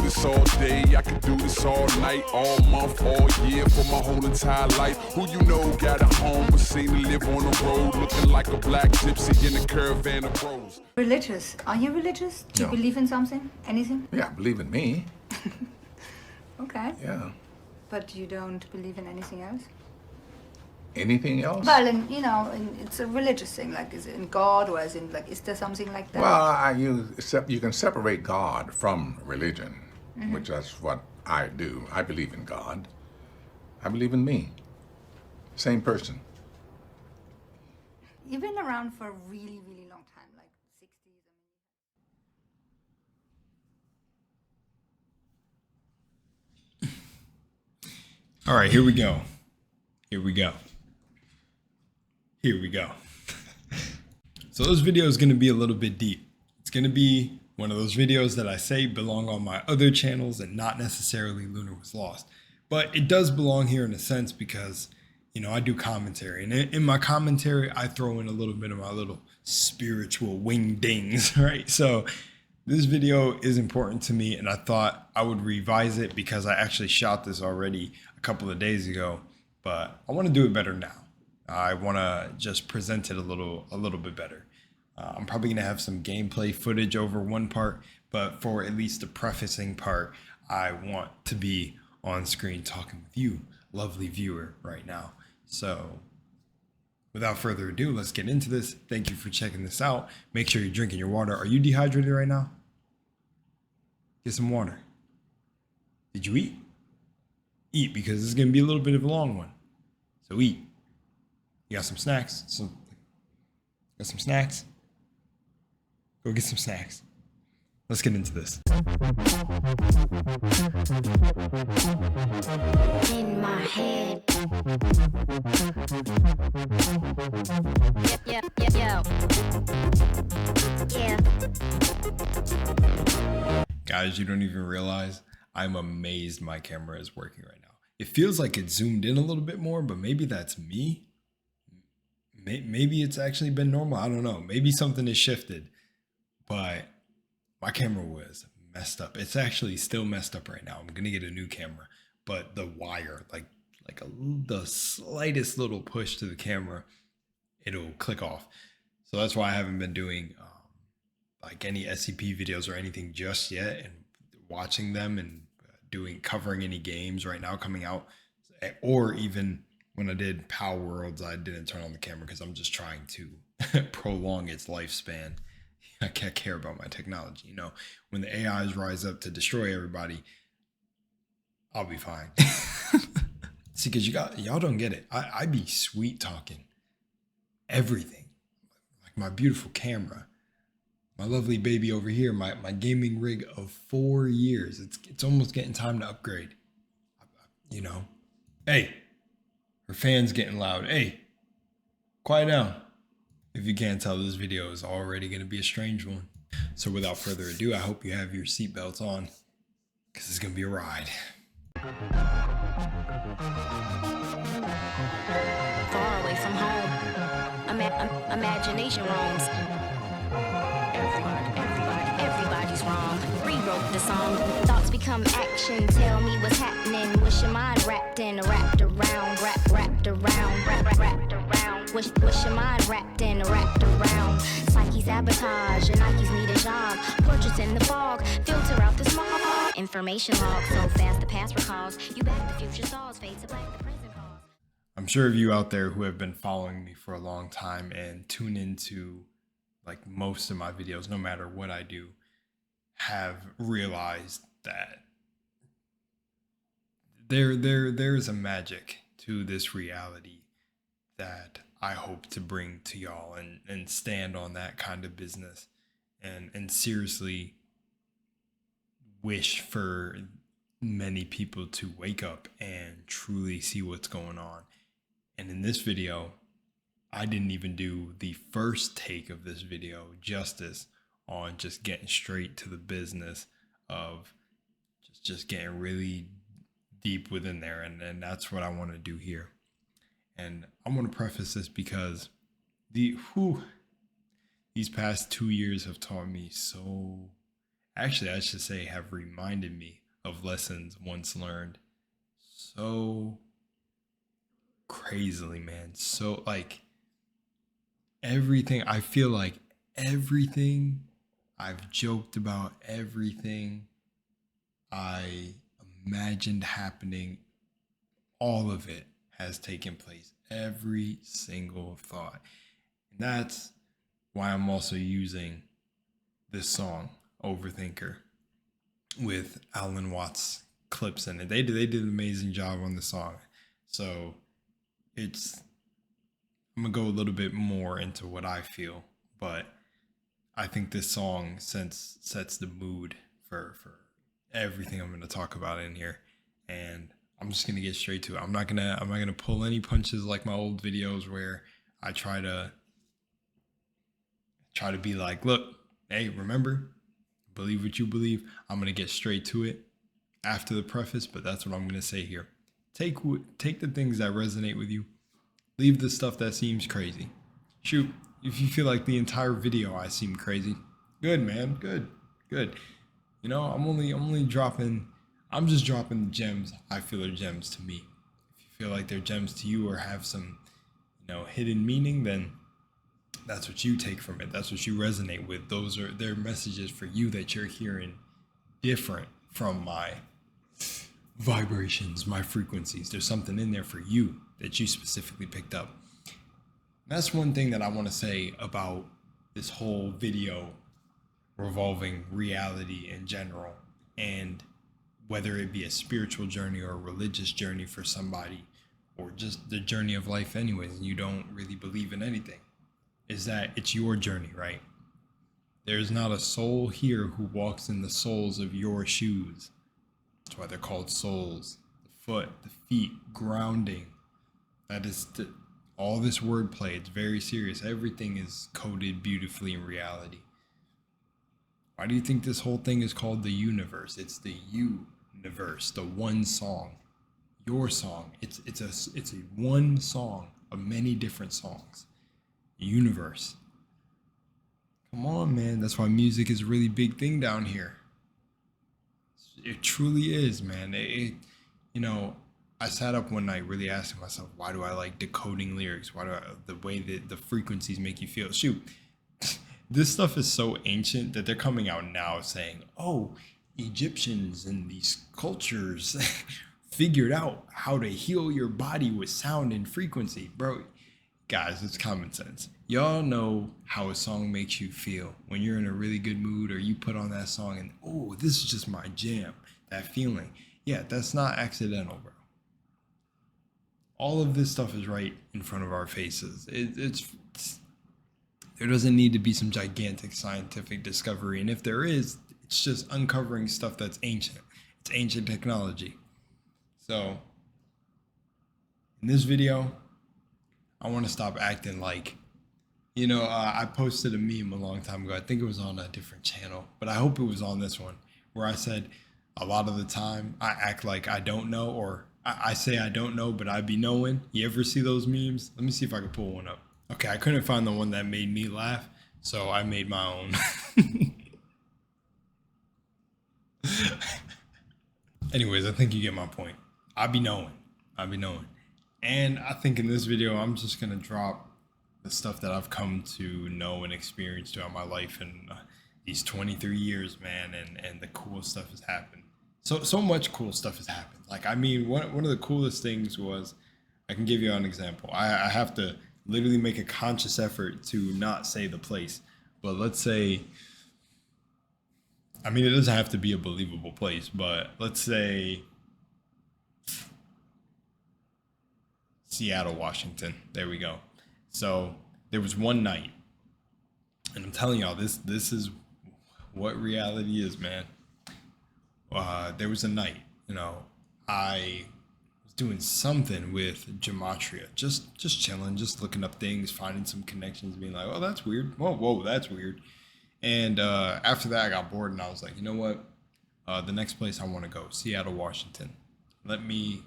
this all day, I could do this all night, all month, all year, for my whole entire life. Who you know got a home, was seen to live on the road, looking like a black gypsy in a caravan of rose. Religious. Are you religious? Do you believe in something? Anything? Yeah, believe in me. Okay. Yeah. But you don't believe in anything else? Anything else? Well, it's a religious thing. Like, is it in God, or is there something like that? Well, you can separate God from religion, which is what I do. I believe in God. I believe in me. Same person. You've been around for a really, really long time, like 60s. All right, here we go. Here we go. Here we go. So this video is going to be a little bit deep. It's going to be one of those videos that I say belong on my other channels and not necessarily Lunar Was Lost. But it does belong here in a sense because, you know, I do commentary. And in my commentary, I throw in a little bit of my little spiritual wingdings, right? So this video is important to me, and I thought I would revise it because I actually shot this already a couple of days ago, but I want to do it better now. I want to just present it a little bit better. I'm probably going to have some gameplay footage over one part, but for at least the prefacing part, I want to be on screen talking with you, lovely viewer, right now. So without further ado, let's get into this. Thank you for checking this out. Make sure you're drinking your water. Are you dehydrated right now? Get some water. Did you eat? Eat, because this is going to be a little bit of a long one. So eat. You got some snacks? Got some snacks? Go get some snacks. Let's get into this. In my head. Yeah. Guys, you don't even realize I'm amazed my camera is working right now. It feels like it's zoomed in a little bit more, but maybe that's me. Maybe it's actually been normal. I don't know. Maybe something has shifted, but my camera was messed up. It's actually still messed up right now. I'm going to get a new camera, but the wire, the slightest little push to the camera, it'll click off. So that's why I haven't been doing like any SCP videos or anything just yet, and watching them and covering any games right now coming out, or even when I did Power Worlds, I didn't turn on the camera because I'm just trying to prolong its lifespan. I can't care about my technology. You know, when the AIs rise up to destroy everybody, I'll be fine. See, because y'all don't get it. I be sweet talking everything. Like my beautiful camera, my lovely baby over here, my gaming rig of 4 years. It's almost getting time to upgrade. You know, hey. Her fan's getting loud. Hey, quiet down. If you can't tell, this video is already going to be a strange one. So without further ado, I hope you have your seatbelts on, because it's going to be a ride. Far away from home. Imagination roams. Everybody's wrong. Rewrote the song. Thoughts become action. Tell me what's happening. Wish your mind wrapped in, wrapped around, wrapped around. Wish your mind wrapped in, wrapped around. Psyche sabotage, and Nikes need a job. Portraits in the fog, filter out the smog. Information log, so fast the past recalls. You back the future stalls, fade to black the present calls. I'm sure of you out there who have been following me for a long time and tune into like most of my videos, no matter what I do, have realized that there's a magic to this reality that I hope to bring to y'all, and stand on that kind of business, and seriously wish for many people to wake up and truly see what's going on. And in this video, I didn't even do the first take of this video justice on just getting straight to the business of just getting really deep within there. And that's what I want to do here. And I want to preface this because these past 2 years have taught me so actually, I should say, have reminded me of lessons once learned so crazily, man. So, like, everything, I feel like everything I've joked about, everything I imagined happening, all of it has taken place. Every single thought. And that's why I'm also using this song, Overthinker, with Alan Watts clips in it. They did an amazing job on the song. So it's, I'm gonna go a little bit more into what I feel, but I think this song sets the mood for everything I'm gonna talk about in here. And I'm just gonna get straight to it. I'm not gonna pull any punches like my old videos where I try to be like, look, hey, remember, believe what you believe. I'm gonna get straight to it after the preface, but that's what I'm gonna say here. Take the things that resonate with you. Leave the stuff that seems crazy. Shoot, if you feel like the entire video I seem crazy, good, man, good. You know, I'm just dropping the gems I feel are gems to me. If you feel like they're gems to you or have some, hidden meaning, then that's what you take from it. That's what you resonate with. Those are their messages for you that you're hearing different from my vibrations, my frequencies. There's something in there for you that you specifically picked up. That's one thing that I want to say about this whole video revolving reality in general, and whether it be a spiritual journey or a religious journey for somebody, or just the journey of life anyways, and you don't really believe in anything, is that it's your journey, right? There's not a soul here who walks in the soles of your shoes. That's why they're called souls. The foot, the feet, grounding. That is all this wordplay. It's very serious. Everything is coded beautifully in reality. Why do you think this whole thing is called the universe? It's the universe, the one song, your song. It's a one song of many different songs. Universe. Come on, man. That's why music is a really big thing down here. It truly is, man. I sat up one night really asking myself, why do I like decoding lyrics? Why do the way that the frequencies make you feel? Shoot, this stuff is so ancient that they're coming out now saying, oh, Egyptians and these cultures figured out how to heal your body with sound and frequency. Bro, guys, it's common sense. Y'all know how a song makes you feel when you're in a really good mood, or you put on that song and, oh, this is just my jam. That feeling. Yeah, that's not accidental, bro. All of this stuff is right in front of our faces. There doesn't need to be some gigantic scientific discovery. And if there is, it's just uncovering stuff that's ancient. It's ancient technology. So in this video, I want to stop acting like, I posted a meme a long time ago. I think it was on a different channel, but I hope it was on this one, where I said a lot of the time I act like I don't know, or I say I don't know, but I be knowing. You ever see those memes? Let me see if I can pull one up. Okay, I couldn't find the one that made me laugh, so I made my own. Anyways, I think you get my point. I be knowing. And I think in this video, I'm just going to drop the stuff that I've come to know and experience throughout my life in these 23 years, man, and the cool stuff has happened. So much cool stuff has happened. Like, I mean, one of the coolest things was, I can give you an example. I have to literally make a conscious effort to not say the place. But let's say, I mean, it doesn't have to be a believable place, but let's say Seattle, Washington. There we go. So there was one night, and I'm telling y'all, this what reality is, man. There was a night, I was doing something with gematria, just chilling, just looking up things, finding some connections, being like, oh, that's weird. Whoa, that's weird. And after that, I got bored, and I was like, you know what? The next place I want to go, Seattle, Washington. Let me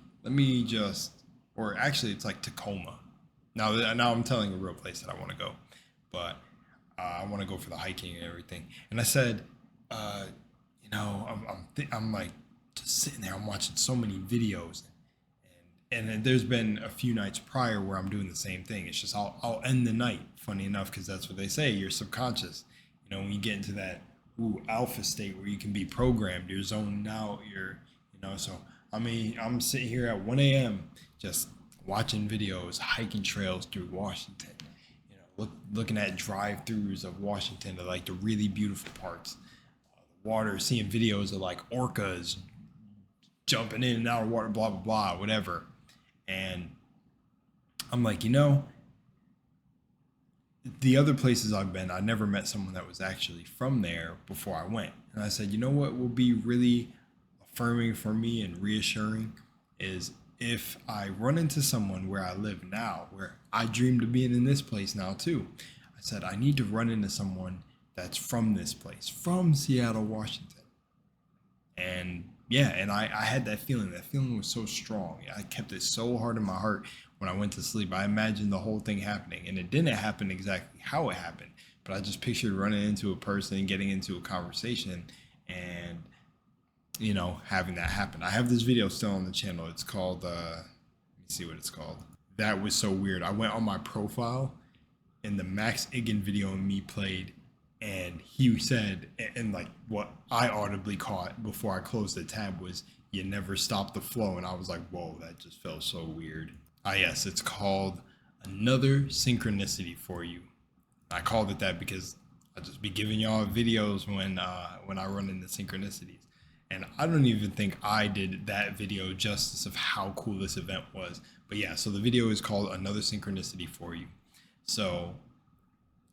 just, or actually, it's like Tacoma. Now I'm telling a real place that I want to go, but I want to go for the hiking and everything. And I said, I'm like just sitting there. I'm watching so many videos, and then there's been a few nights prior where I'm doing the same thing. It's just I'll end the night. Funny enough, because that's what they say. Your subconscious, when you get into that alpha state where you can be programmed, you're zoning out. So I mean, I'm sitting here at 1 a.m. just watching videos, hiking trails through Washington. Looking at drive-throughs of Washington, to like the really beautiful parts. The water, seeing videos of like orcas jumping in and out of water, blah, blah, blah, whatever. And I'm like, the other places I've been, I never met someone that was actually from there before I went. And I said, what will be really affirming for me and reassuring is if I run into someone where I live now, where I dreamed of being in this place now too. I said, I need to run into someone that's from this place, from Seattle, Washington. And yeah, and I had that feeling. That feeling was so strong. I kept it so hard in my heart when I went to sleep. I imagined the whole thing happening, and it didn't happen exactly how it happened, but I just pictured running into a person, getting into a conversation, and having that happen. I have this video still on the channel. It's called, let me see what it's called. That was so weird. I went on my profile and the Max Igan video of me played, and he said, and like what I audibly caught before I closed the tab was, "You never stop the flow." And I was like, whoa, that just felt so weird. Yes, it's called Another Synchronicity for You. I called it that because I just be giving y'all videos when I run into synchronicities. And I don't even think I did that video justice of how cool this event was. But yeah, so the video is called Another Synchronicity for You. So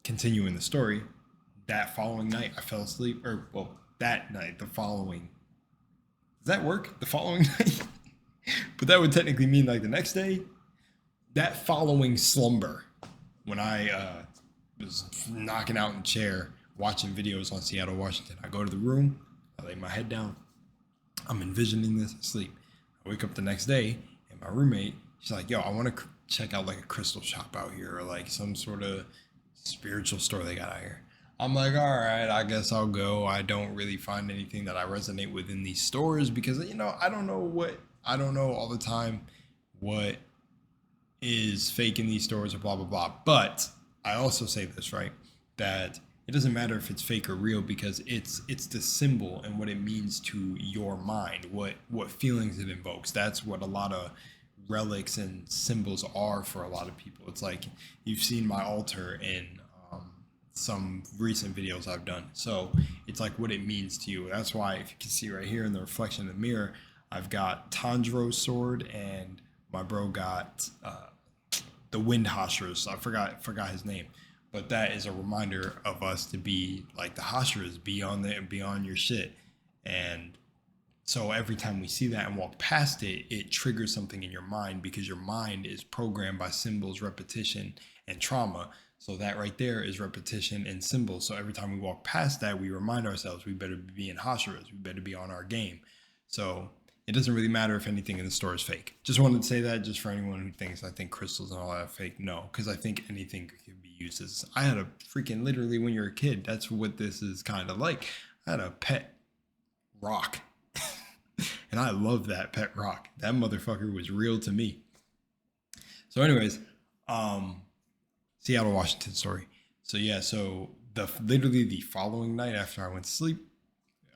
continuing the story, that following night I fell asleep, that night, the following, does that work? The following night? But that would technically mean like the next day. That following slumber, when I was knocking out in the chair, watching videos on Seattle, Washington, I go to the room, I lay my head down, I'm envisioning this, I sleep. I wake up the next day, and my roommate, she's like, yo, I want to check out like a crystal shop out here, or like some sort of spiritual store they got out here. I'm like, all right, I guess I'll go. I don't really find anything that I resonate with in these stores because, I don't know all the time what is fake in these stores or blah, blah, blah. But I also say this, right, that it doesn't matter if it's fake or real because it's the symbol and what it means to your mind, what feelings it invokes. That's what a lot of relics and symbols are for a lot of people. It's like you've seen my altar in some recent videos I've done. So it's like what it means to you. That's why if you can see right here in the reflection in the mirror, I've got Tanjiro's sword and my bro got the Wind Hashras. I forgot his name. But that is a reminder of us to be like the Hashras, be on there and be on your shit. And so every time we see that and walk past it, it triggers something in your mind because your mind is programmed by symbols, repetition, and trauma. So that right there is repetition and symbols. So every time we walk past that, we remind ourselves we better be in Hashras, we better be on our game. So it doesn't really matter if anything in the store is fake. Just wanted to say that just for anyone who thinks I think crystals and all that are fake. No, because I think anything can be used as, I had a freaking, literally when you're a kid, that's what this is kind of like. I had a pet rock and I love that pet rock. That motherfucker was real to me. So anyways, Seattle, Washington story. So yeah, so literally the following night after I went to sleep,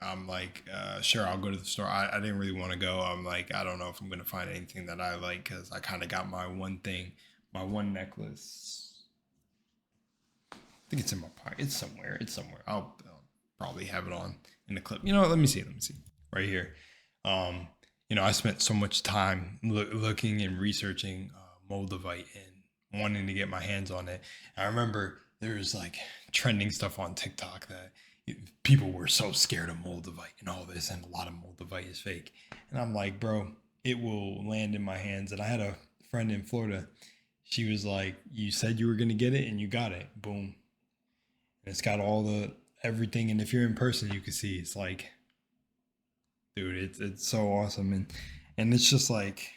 I'm like, sure, I'll go to the store. I didn't really want to go. I'm like, I don't know if I'm going to find anything that I like because I kind of got my one thing, my one necklace. I think it's in my pocket. It's somewhere. I'll probably have it on in the clip. Let me see. Right here. I spent so much time looking and researching Moldavite and wanting to get my hands on it. I remember there was like trending stuff on TikTok that people were so scared of Moldavite and all this, and a lot of Moldavite is fake. And I'm like, bro, it will land in my hands. And I had a friend in Florida. She was like, you said you were going to get it and you got it. Boom. And it's got all the everything. And if you're in person, you can see it's like, dude, it's so awesome. And it's just like,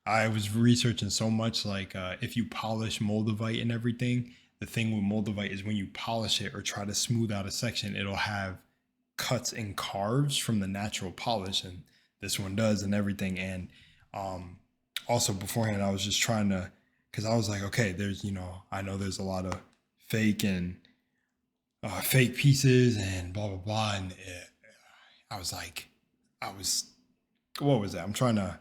I was researching so much, like if you polish Moldavite and everything, the thing with Moldavite is when you polish it or try to smooth out a section, it'll have cuts and carves from the natural polish, and this one does and everything. And also beforehand, I was just trying to, because I was like, okay, there's, I know there's a lot of fake and fake pieces and blah blah blah, and what was that? I'm trying to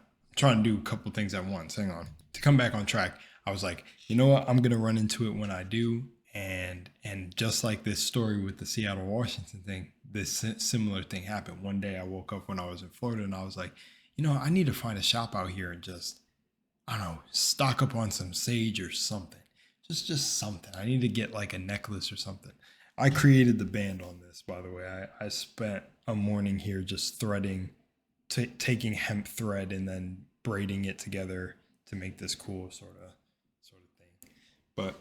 do a couple things at once. Hang on. To come back on track, I was like, you know what? I'm gonna run into it when I do, and just like this story with the Seattle, Washington thing, this similar thing happened. One day I woke up when I was in Florida, and I was like, I need to find a shop out here and just, I don't know, stock up on some sage or something. Just something. I need to get like a necklace or something. I created the band on this, by the way. I spent a morning here just threading, taking hemp thread and then braiding it together to make this cool sort of thing. But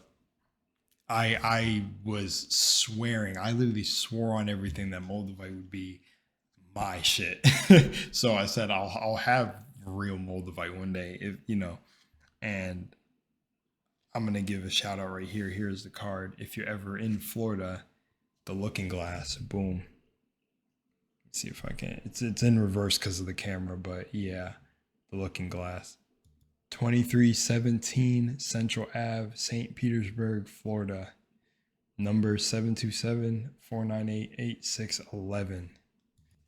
I was swearing. I literally swore on everything that Moldavite would be my shit. So I said I'll have real Moldavite one day, if and I'm gonna give a shout out right here. Here's the card. If you're ever in Florida, the Looking Glass. Boom. Let's see if I can. It's in reverse because of the camera, but yeah, the Looking Glass. 2317 Central Ave, St. Petersburg, Florida. Number 727-498-8611.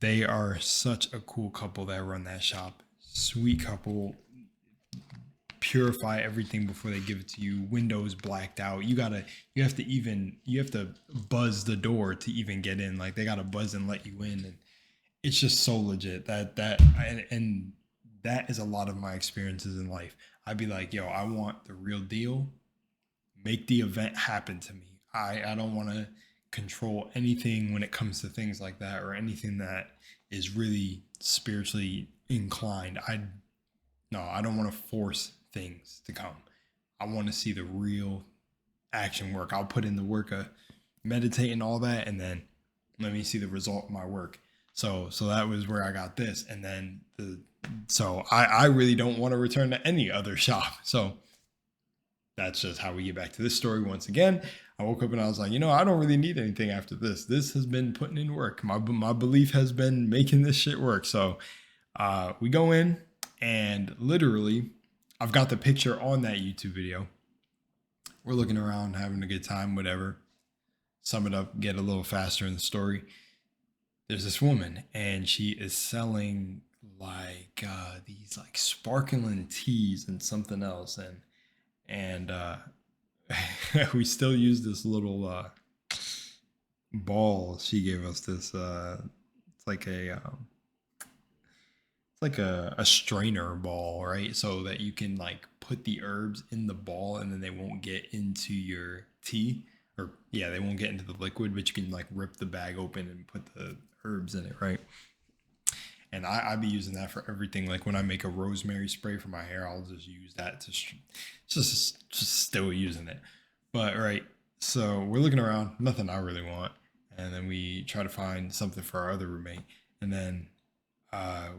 They are such a cool couple that run that shop. Sweet couple. Purify everything before they give it to you. Windows blacked out. You have to buzz the door to even get in. Like they gotta buzz and let you in, and it's just so legit. And that is a lot of my experiences in life. I'd be like, yo, I want the real deal. Make the event happen to me. I don't want to control anything when it comes to things like that, or anything that is really spiritually inclined. I don't want to force things to come. I want to see the real action work. I'll put in the work of meditating, all that, and then let me see the result of my work. So that was where I got this. And then I really don't want to return to any other shop. So that's just how we get back to this story once again. I woke up and I was like, I don't really need anything after this. This has been putting in work. My belief has been making this shit work. So we go in, and literally I've got the picture on that YouTube video. We're looking around, having a good time, whatever. Sum it up, get a little faster in the story. There's this woman, and she is selling like these like sparkling teas and something else, and we still use this little ball. She gave us this. It's like a strainer ball, right? So that you can like put the herbs in the ball, and then they won't get into your tea, or yeah, they won't get into the liquid, but you can like rip the bag open and put the herbs in it, right? And I be using that for everything. Like when I make a rosemary spray for my hair, I'll just use that to just still using it. But right, so we're looking around, nothing I really want, and then we try to find something for our other roommate, and then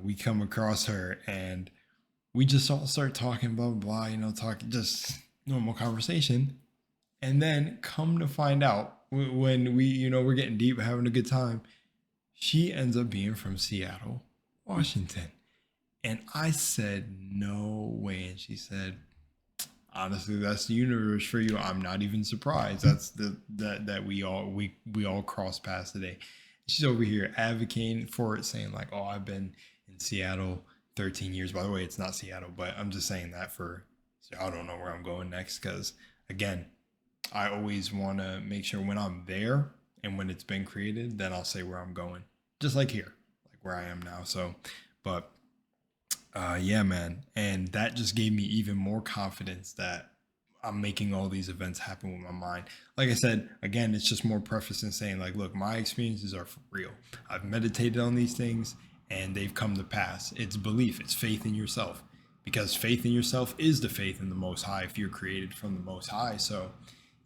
we come across her, and we just all start talking, blah blah blah, talking just normal conversation. And then come to find out, when we we're getting deep, having a good time, she ends up being from Seattle, Washington. And I said, no way. And she said, honestly, that's the universe for you. I'm not even surprised. That's that we all crossed paths today. She's over here advocating for it, saying like, oh, I've been in Seattle 13 years. By the way, it's not Seattle, but I'm just saying that so I don't know where I'm going next, because again, I always want to make sure when I'm there and when it's been created, then I'll say where I'm going, just like here, like where I am now. So, but yeah, man. And that just gave me even more confidence that I'm making all these events happen with my mind. Like I said, again, it's just more preface in saying like, look, my experiences are for real. I've meditated on these things and they've come to pass. It's belief. It's faith in yourself, because faith in yourself is the faith in the Most High if you're created from the Most High. So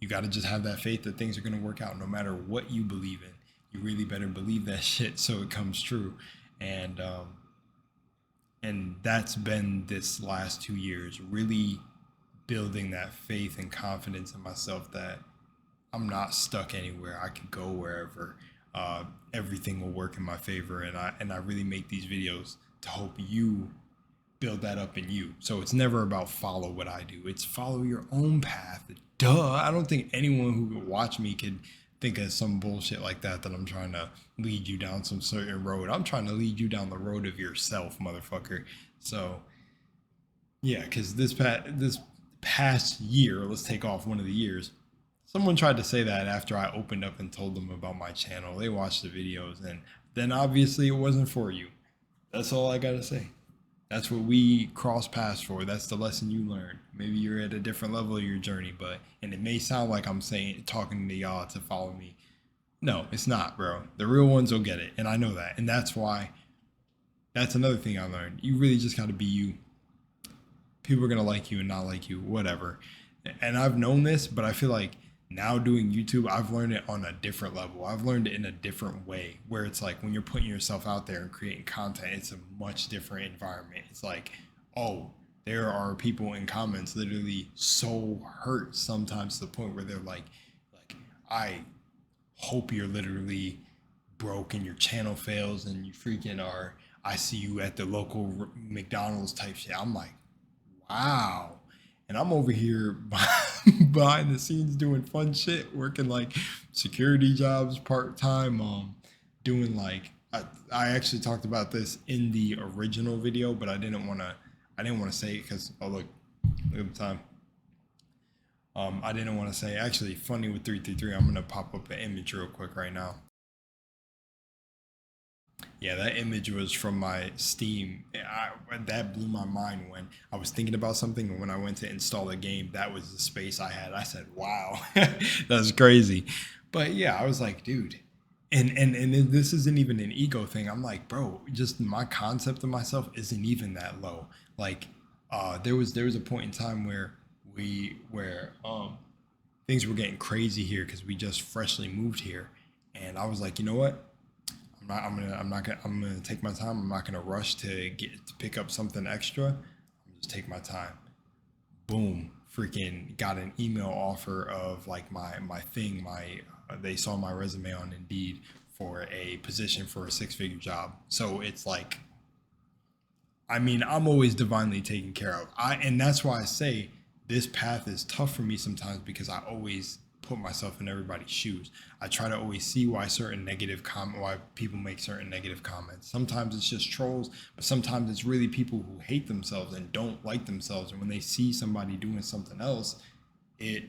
you got to just have that faith that things are going to work out no matter what you believe in. You really better believe that shit so it comes true. And that's been this last 2 years, really building that faith and confidence in myself that I'm not stuck anywhere. I can go wherever. everything will work in my favor. And I really make these videos to help you build that up in you. So it's never about follow what I do. It's follow your own path. Duh. I don't think anyone who could watch me could think of some bullshit like that I'm trying to lead you down some certain road. I'm trying to lead you down the road of yourself, motherfucker. So yeah, because this past year, let's take off one of the years, someone tried to say that after I opened up and told them about my channel. They watched the videos, and then obviously it wasn't for you. That's all I gotta say. That's what we cross paths for. That's the lesson you learn. Maybe you're at a different level of your journey, and it may sound like I'm talking to y'all to follow me. No, it's not, bro. The real ones will get it, and I know that. And that's another thing I learned. You really just gotta be you. People are gonna like you and not like you, whatever. And I've known this, but I feel like now doing YouTube, I've learned it on a different level. I've learned it in a different way, where it's like when you're putting yourself out there and creating content, it's a much different environment. It's like, oh, there are people in comments literally so hurt sometimes to the point where they're like, I hope you're literally broke and your channel fails and you freaking are, I see you at the local McDonald's type shit. I'm like, wow. And I'm over here behind the scenes doing fun shit, working like security jobs part-time, doing like, I actually talked about this in the original video, but I didn't want to say it because, oh look at the time. I didn't want to say, actually funny with 333, I'm going to pop up an image real quick right now. Yeah, that image was from my Steam. That blew my mind when I was thinking about something, and when I went to install a game, that was the space I had. I said, wow, that's crazy. But yeah, I was like, dude, and this isn't even an ego thing. I'm like, bro, just my concept of myself isn't even that low. Like, there was a point in time where things were getting crazy here because we just freshly moved here, and I was like, you know what? I'm gonna take my time. I'm not gonna rush to pick up something extra. I'm just take my time. Boom, freaking got an email offer of like my thing. They saw my resume on Indeed for a position for a 6-figure job. So it's like, I mean, I'm always divinely taken care of. And that's why I say this path is tough for me sometimes, because I always put myself in everybody's shoes. I try to always see why people make certain negative comments. Sometimes it's just trolls, but sometimes it's really people who hate themselves and don't like themselves. And when they see somebody doing something else, it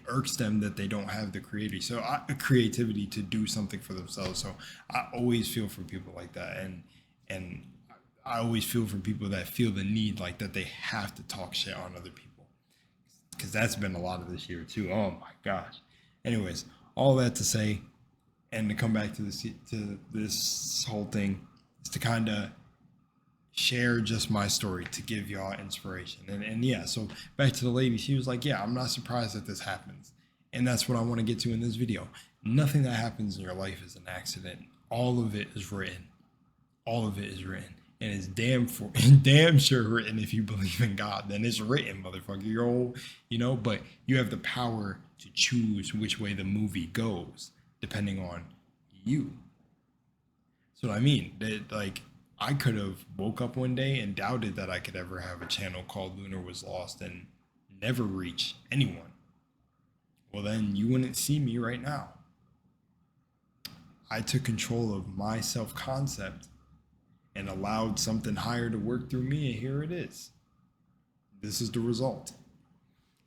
irks them that they don't have the creativity to do something for themselves. So I always feel for people like that, and I always feel for people that feel the need like that they have to talk shit on other people. Because that's been a lot of this year too. Oh my gosh. Anyways, all that to say, and to come back to this whole thing, is to kind of share just my story, to give y'all inspiration. And yeah, so back to the lady, she was like, yeah, I'm not surprised that this happens. And that's what I want to get to in this video. Nothing that happens in your life is an accident. All of it is written. All of it is written. And it's damn sure written. If you believe in God, then it's written, motherfucker. You're old, but you have the power to choose which way the movie goes, depending on you. So what I mean, like, I could have woke up one day and doubted that I could ever have a channel called Lunar Was Lost and never reach anyone. Well, then you wouldn't see me right now. I took control of my self-concept and allowed something higher to work through me, and here it is. This is the result.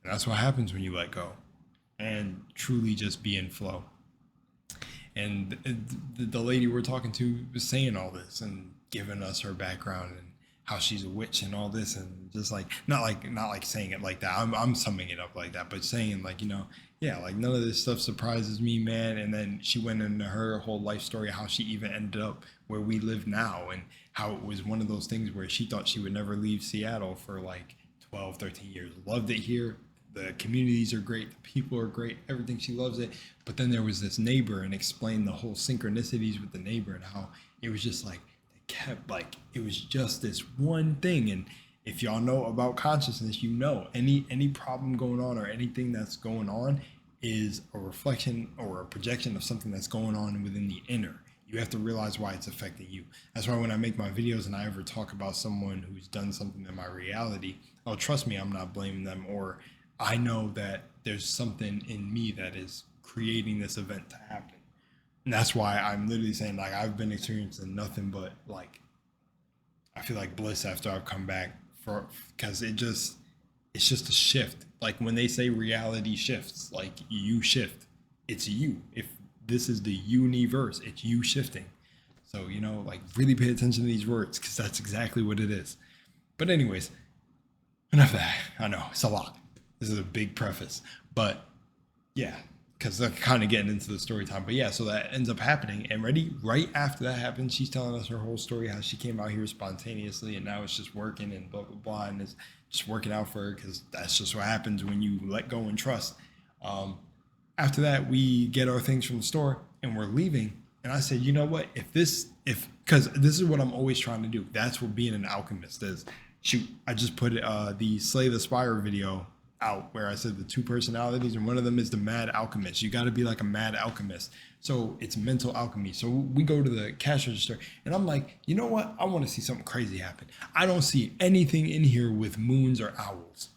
And that's what happens when you let go and truly just be in flow. And the lady we're talking to was saying all this and giving us her background and how she's a witch and all this, and just like not like saying it like that. I'm summing it up like that, but saying like, yeah, like none of this stuff surprises me, man. And then she went into her whole life story, how she even ended up where we live now, and how it was one of those things where she thought she would never leave Seattle for like 12, 13 years. Loved it here. The communities are great. The people are great. Everything, she loves it. But then there was this neighbor, and explained the whole synchronicities with the neighbor and how it was just like, kept like, it was just this one thing. And if y'all know about consciousness, any problem going on or anything that's going on, is a reflection or a projection of something that's going on within the inner. You have to realize why it's affecting you. That's why when I make my videos and I ever talk about someone who's done something in my reality, oh, trust me, I'm not blaming them, or I know that there's something in me that is creating this event to happen. And that's why I'm literally saying, like, I've been experiencing nothing but, like, I feel like bliss after I've come back, because it's just a shift. Like when they say reality shifts, like you shift, it's you. If this is the universe, it's you shifting. So, you know, like really pay attention to these words, because that's exactly what it is. But anyways, enough of that. I know it's a lot. This is a big preface, but yeah, because they're kind of getting into the story time. But yeah, so that ends up happening. And right after that happens, she's telling us her whole story, how she came out here spontaneously and now it's just working and blah, blah, blah. And it's just working out for her, because that's just what happens when you let go and trust. After that, we get our things from the store and we're leaving. And I said, you know what, because this is what I'm always trying to do. That's what being an alchemist is. Shoot, I just put the Slay the Spire video out where I said the two personalities, and one of them is the mad alchemist. You got to be like a mad alchemist. So it's mental alchemy. So we go to the cash register and I'm like, you know what? I want to see something crazy happen. I don't see anything in here with moons or owls.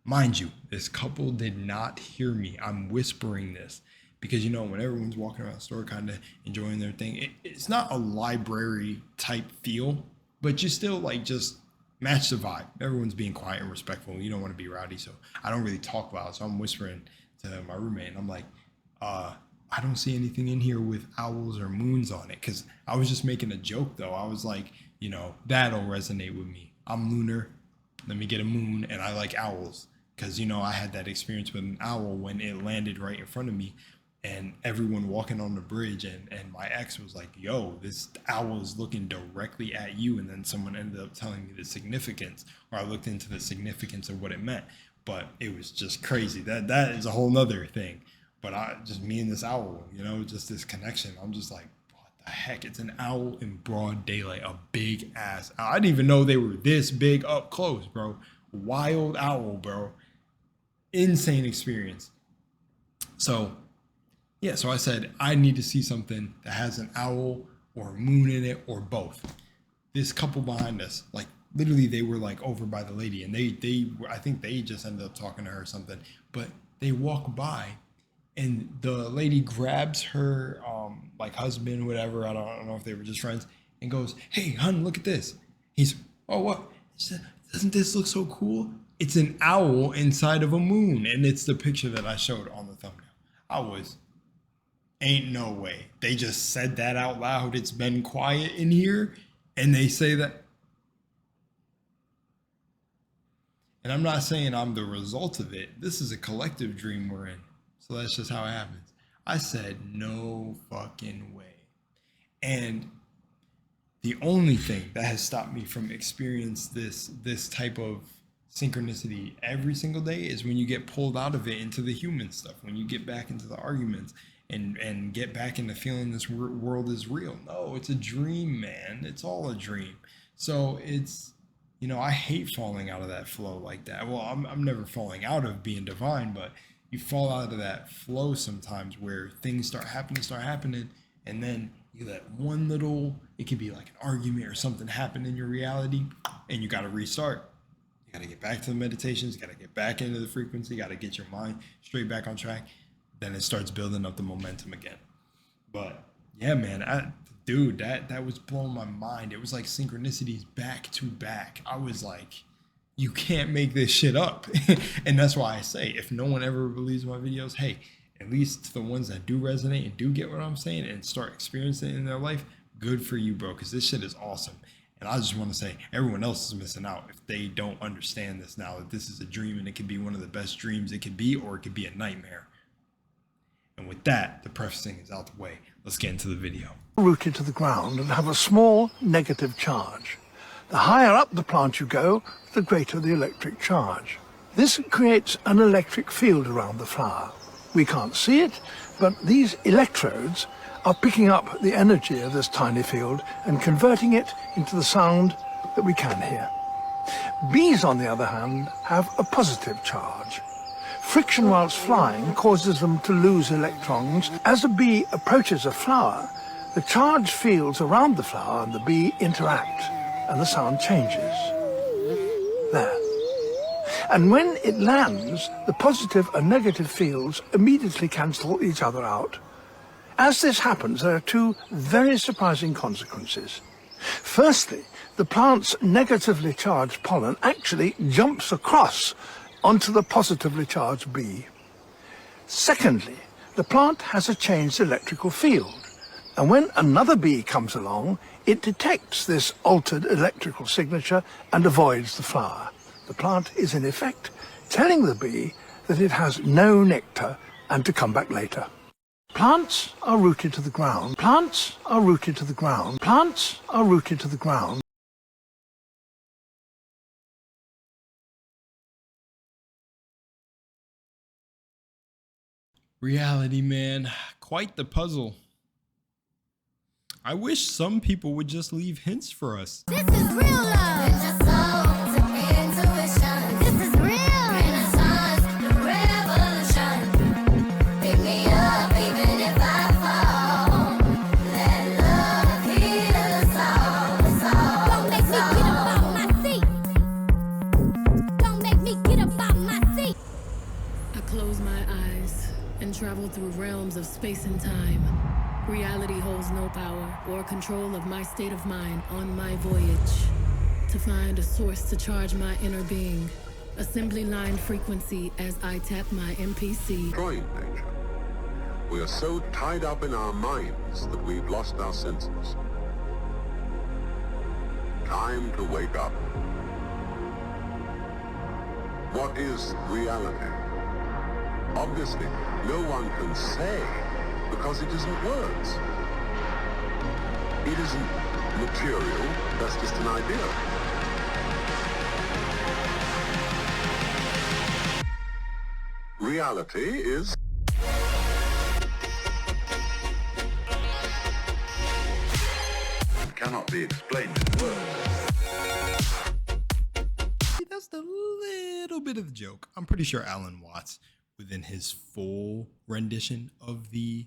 Mind you, this couple did not hear me. I'm whispering this because, you know, when everyone's walking around the store kind of enjoying their thing, it's not a library type feel, but you still like just match the vibe. Everyone's being quiet and respectful. You don't want to be rowdy, so I don't really talk loud. So I'm whispering to my roommate, and I'm like, I don't see anything in here with owls or moons on it, because I was just making a joke, though. I was like, you know, that'll resonate with me. I'm lunar. Let me get a moon, and I like owls, because, you know, I had that experience with an owl when it landed right in front of me, and everyone walking on the bridge, and my ex was like, yo, this owl is looking directly at you. And then someone ended up telling me the significance, or I looked into the significance of what it meant. But it was just crazy. That is a whole nother thing. But me and this owl, you know, just this connection. I'm just like, what the heck? It's an owl in broad daylight, a big ass owl. I didn't even know they were this big up close, bro. Wild owl, bro. Insane experience. So yeah, so I said, I need to see something that has an owl or a moon in it, or both. This couple behind us, like literally they were like over by the lady, and I think they just ended up talking to her or something, but they walk by and the lady grabs her like husband, whatever, I don't know if they were just friends, and goes, hey, hun, look at this. He's, oh, what? She said, doesn't this look so cool? It's an owl inside of a moon, and it's the picture that I showed on the thumbnail. I was, ain't no way. They just said that out loud. It's been quiet in here, and they say that. And I'm not saying I'm the result of it. This is a collective dream we're in. So that's just how it happens. I said, no fucking way. And the only thing that has stopped me from experiencing this type of synchronicity every single day is when you get pulled out of it into the human stuff, when you get back into the arguments and get back into feeling this world is real. No, it's a dream, man. It's all a dream. So it's, you know, I hate falling out of that flow like that. Well, I'm never falling out of being divine, but you fall out of that flow sometimes where things start happening, and then you let one little, it could be like an argument or something happen in your reality, and you got to restart. You got to get back to the meditations, you got to get back into the frequency, you got to get your mind straight back on track. Then it starts building up the momentum again. But yeah, man, dude, that was blowing my mind. It was like synchronicities back to back. I was like, you can't make this shit up. And that's why I say, if no one ever believes my videos, hey, at least the ones that do resonate and do get what I'm saying and start experiencing it in their life, good for you, bro, because this shit is awesome. And I just want to say, everyone else is missing out if they don't understand this now, that this is a dream, and it could be one of the best dreams it could be, or it could be a nightmare. And with that, the prefacing is out the way. Let's get into the video. Rooted to the ground and have a small negative charge. The higher up the plant you go, the greater the electric charge. This creates an electric field around the flower. We can't see it, but these electrodes are picking up the energy of this tiny field and converting it into the sound that we can hear. Bees, on the other hand, have a positive charge. Friction whilst flying causes them to lose electrons. As a bee approaches a flower, the charged fields around the flower and the bee interact, and the sound changes. There. And when it lands, the positive and negative fields immediately cancel each other out. As this happens, there are two very surprising consequences. Firstly, the plant's negatively charged pollen actually jumps across onto the positively charged bee. Secondly, the plant has a changed electrical field, and when another bee comes along, it detects this altered electrical signature and avoids the flower. The plant is in effect telling the bee that it has no nectar and to come back later. Plants are rooted to the ground. Plants are rooted to the ground. Plants are rooted to the ground. Reality, man. Quite the puzzle. I wish some people would just leave hints for us. This is real love. It's a soul to intuition. This is real. Renaissance, the revolution. Pick me up even if I fall. Let love heal us all. Don't make me get up out my seat. Don't make me get up out my seat. I close my eyes and travel through realms of space and time. Reality holds no power or control of my state of mind on my voyage. To find a source to charge my inner being. Assembly line frequency as I tap my MPC. Destroying nature. We are so tied up in our minds that we've lost our senses. Time to wake up. What is reality? Obviously, no one can say, because it isn't words. It isn't material, that's just an idea. Reality is... It cannot be explained in words. That's the little bit of the joke. I'm pretty sure Alan Watts, within his full rendition of the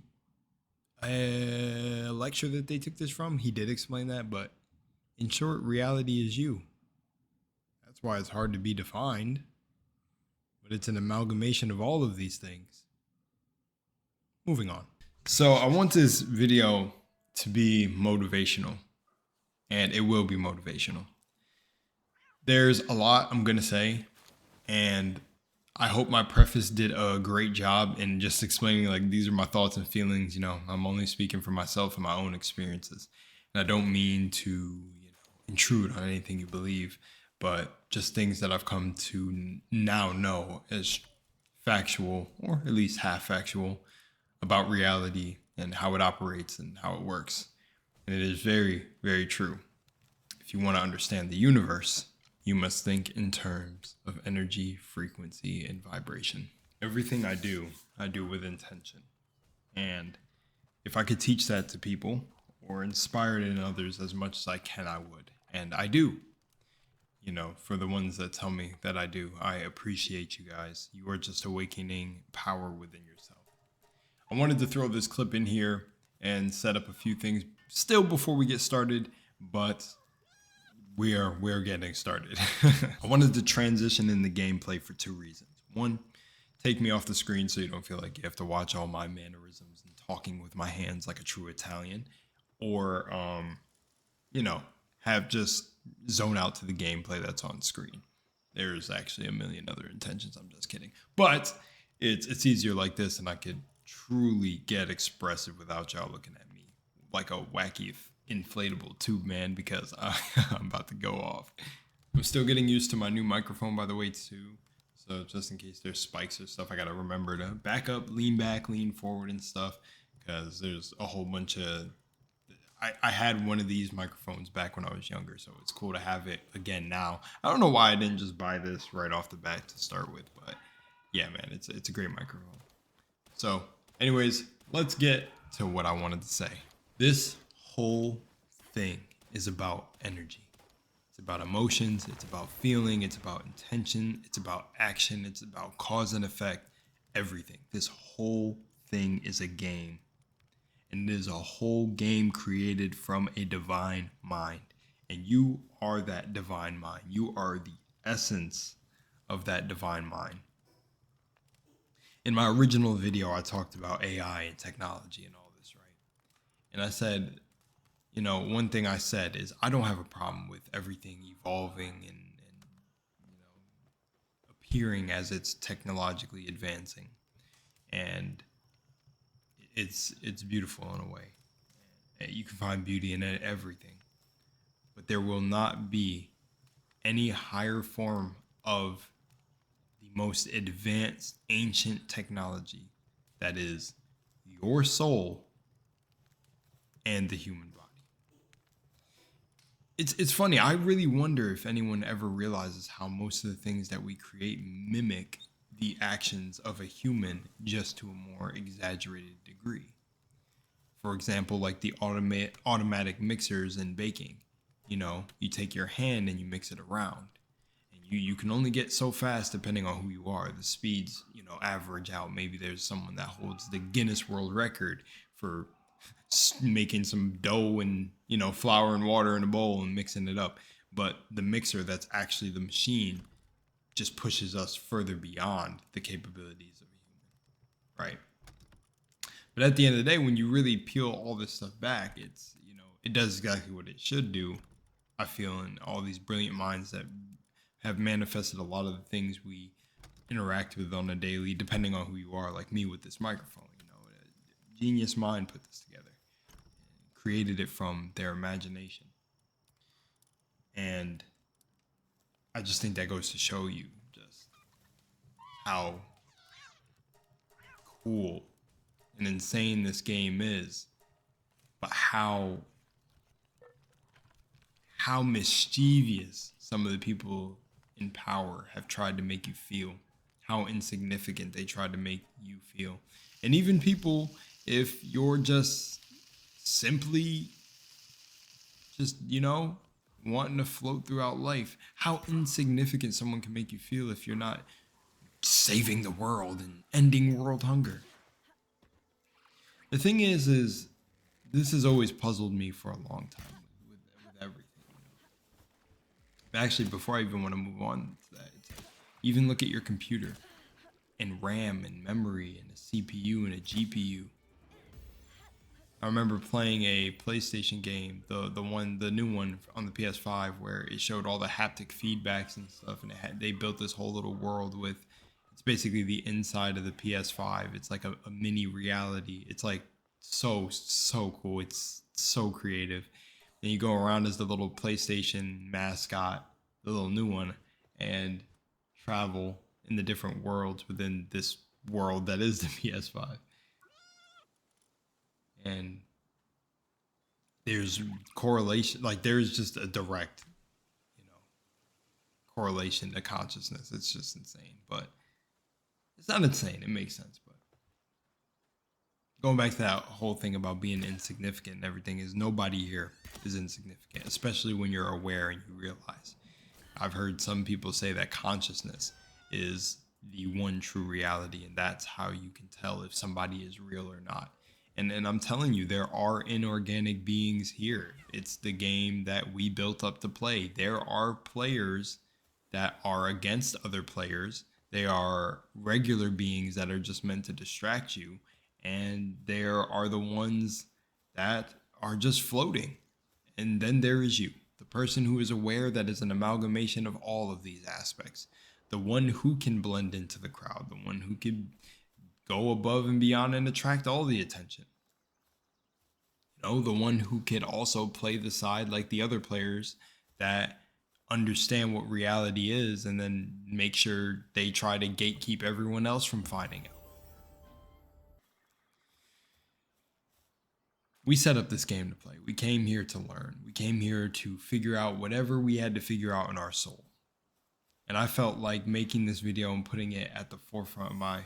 lecture that they took this from, he did explain that, but in short, reality is you. That's why it's hard to be defined, but it's an amalgamation of all of these things. Moving on. So I want this video to be motivational, and it will be motivational. There's a lot I'm going to say, and I hope my preface did a great job in just explaining, like, these are my thoughts and feelings. You know, I'm only speaking for myself and my own experiences. And I don't mean to, intrude on anything you believe, but just things that I've come to now know as factual, or at least half factual, about reality and how it operates and how it works. And it is very, very true. If you want to understand the universe, you must think in terms of energy, frequency, and vibration. Everything I do with intention. And if I could teach that to people or inspire it in others as much as I can, I would. And I do. For the ones that tell me that I do, I appreciate you guys. You are just awakening power within yourself. I wanted to throw this clip in here and set up a few things still before we get started, but we're getting started. I wanted to transition in the gameplay for two reasons. One, take me off the screen so you don't feel like you have to watch all my mannerisms and talking with my hands like a true Italian, or have just zone out to the gameplay that's on screen. There's actually a million other intentions. I'm just kidding. But it's easier like this, and I could truly get expressive without y'all looking at me like a wacky inflatable tube man, because I'm about to go off. I'm still getting used to my new microphone, by the way, too. So just in case there's spikes or stuff, I got to remember to back up, back, lean forward and stuff, because there's a whole bunch of... I had one of these microphones back when I was younger, so it's cool to have it again now. I don't know why I didn't just buy this right off the bat to start with, but yeah, man, it's a great microphone. So anyways, let's get to what I wanted to say. This whole thing is about energy. It's about emotions. It's about feeling. It's about intention. It's about action. It's about cause and effect. everything. This whole thing is a game. And it is a whole game created from a divine mind. And you are that divine mind. You are the essence of that divine mind. In my original video, I talked about AI and technology and all this, right? And I said, you know, one thing I said is I don't have a problem with everything evolving and you know, appearing as it's technologically advancing. And it's beautiful in a way. You can find beauty in everything. But there will not be any higher form of the most advanced ancient technology that is your soul and the human body. It's funny. I really wonder if anyone ever realizes how most of the things that we create mimic the actions of a human, just to a more exaggerated degree. For example, like the automatic mixers in baking. You know, you take your hand and you mix it around. And you can only get so fast depending on who you are. The speeds, you know, average out. Maybe there's someone that holds the Guinness World Record for making some dough and, you know, flour and water in a bowl and mixing it up. But the mixer, that's actually the machine, just pushes us further beyond the capabilities of a human, right? But at the end of the day, when you really peel all this stuff back, it's, you know, it does exactly what it should do, I feel, in all these brilliant minds that have manifested a lot of the things we interact with on a daily, depending on who you are, like me with this microphone. You know, a genius mind put this together, created it from their imagination. And I just think that goes to show you just how cool and insane this game is, but how mischievous some of the people in power have tried to make you feel, how insignificant they tried to make you feel. And even people, if you're just simply just, you know, wanting to float throughout life, how insignificant someone can make you feel if you're not saving the world and ending world hunger. The thing is this has always puzzled me for a long time with everything. But actually, before I even want to move on to that, it's like, even look at your computer and RAM and memory and a CPU and a GPU. I remember playing a PlayStation game, the new one on the PS5, where it showed all the haptic feedbacks and stuff, and they built this whole little world with, it's basically the inside of the PS5. It's like a mini reality. It's like so cool. It's so creative. And you go around as the little PlayStation mascot, the little new one, and travel in the different worlds within this world that is the PS5. And there's correlation, like there's just a direct, you know, correlation to consciousness. It's just insane, but it's not insane. It makes sense. But going back to that whole thing about being insignificant and everything, is nobody here is insignificant, especially when you're aware and you realize. I've heard some people say that consciousness is the one true reality, and that's how you can tell if somebody is real or not. And I'm telling you, there are inorganic beings here. It's the game that we built up to play. There are players that are against other players. They are regular beings that are just meant to distract you. And there are the ones that are just floating. And then there is you, the person who is aware, that is an amalgamation of all of these aspects. The one who can blend into the crowd, the one who can go above and beyond and attract all the attention. You know, the one who could also play the side like the other players that understand what reality is and then make sure they try to gatekeep everyone else from finding out. We set up this game to play. We came here to learn. We came here to figure out whatever we had to figure out in our soul. And I felt like making this video and putting it at the forefront of my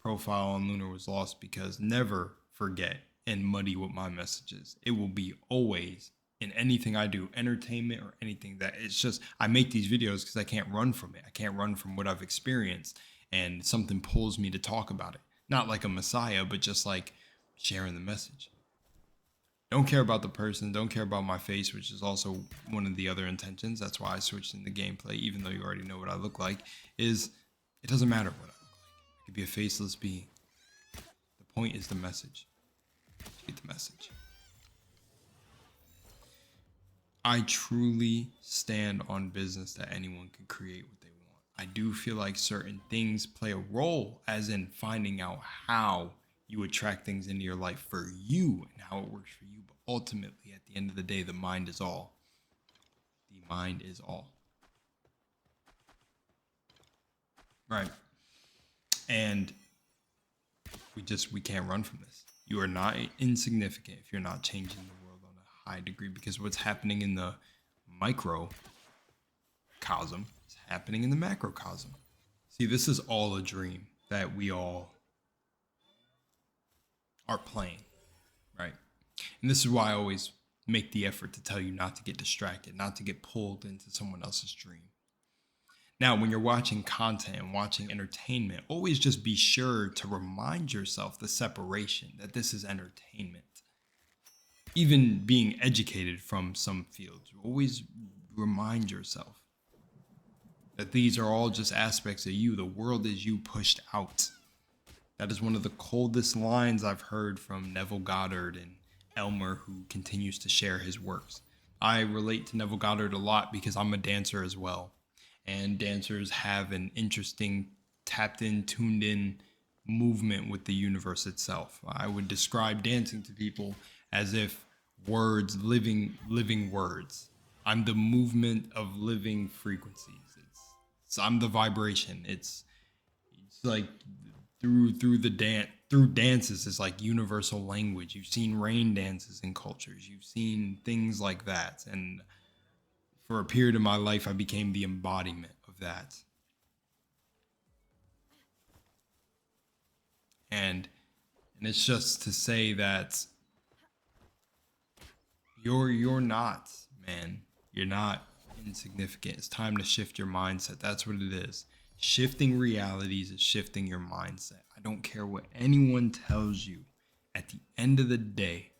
profile on Lunar Was Lost, because never forget and muddy what my message is. It will be always, in anything I do, entertainment or anything, that it's just, I make these videos because I can't run from it. I can't run from what I've experienced. and something pulls me to talk about it. Not like a messiah, but just like sharing the message. Don't care about the person, don't care about my face, which is also one of the other intentions. That's why I switched in the gameplay, even though you already know what I look like, is it doesn't matter what I look like. I could be a faceless being. The point is the message. To get the message. I truly stand on business that anyone can create what they want. I do feel like certain things play a role, as in finding out how you attract things into your life for you and how it works for you. But ultimately, at the end of the day, the mind is all. The mind is all. Right. And we can't run from this. You are not insignificant if you're not changing the world on a high degree, because what's happening in the microcosm is happening in the macrocosm. See, this is all a dream that we all are playing, right? And this is why I always make the effort to tell you not to get distracted, not to get pulled into someone else's dream. Now, when you're watching content and watching entertainment, always just be sure to remind yourself the separation, that this is entertainment. Even being educated from some fields, always remind yourself that these are all just aspects of you. The world is you pushed out. That is one of the coldest lines I've heard from Neville Goddard and Elmer, who continues to share his works. I relate to Neville Goddard a lot because I'm a dancer as well. And dancers have an interesting tapped in, tuned in movement with the universe itself. I would describe dancing to people as if words, living words. I'm the movement of living frequencies. I'm the vibration. It's like through dances is like universal language. You've seen rain dances in cultures. You've seen things like that. And for a period of my life, I became the embodiment of that. And it's just to say that you're not, man. You're not insignificant. It's time to shift your mindset. That's what it is. Shifting realities is shifting your mindset. I don't care what anyone tells you. At the end of the day,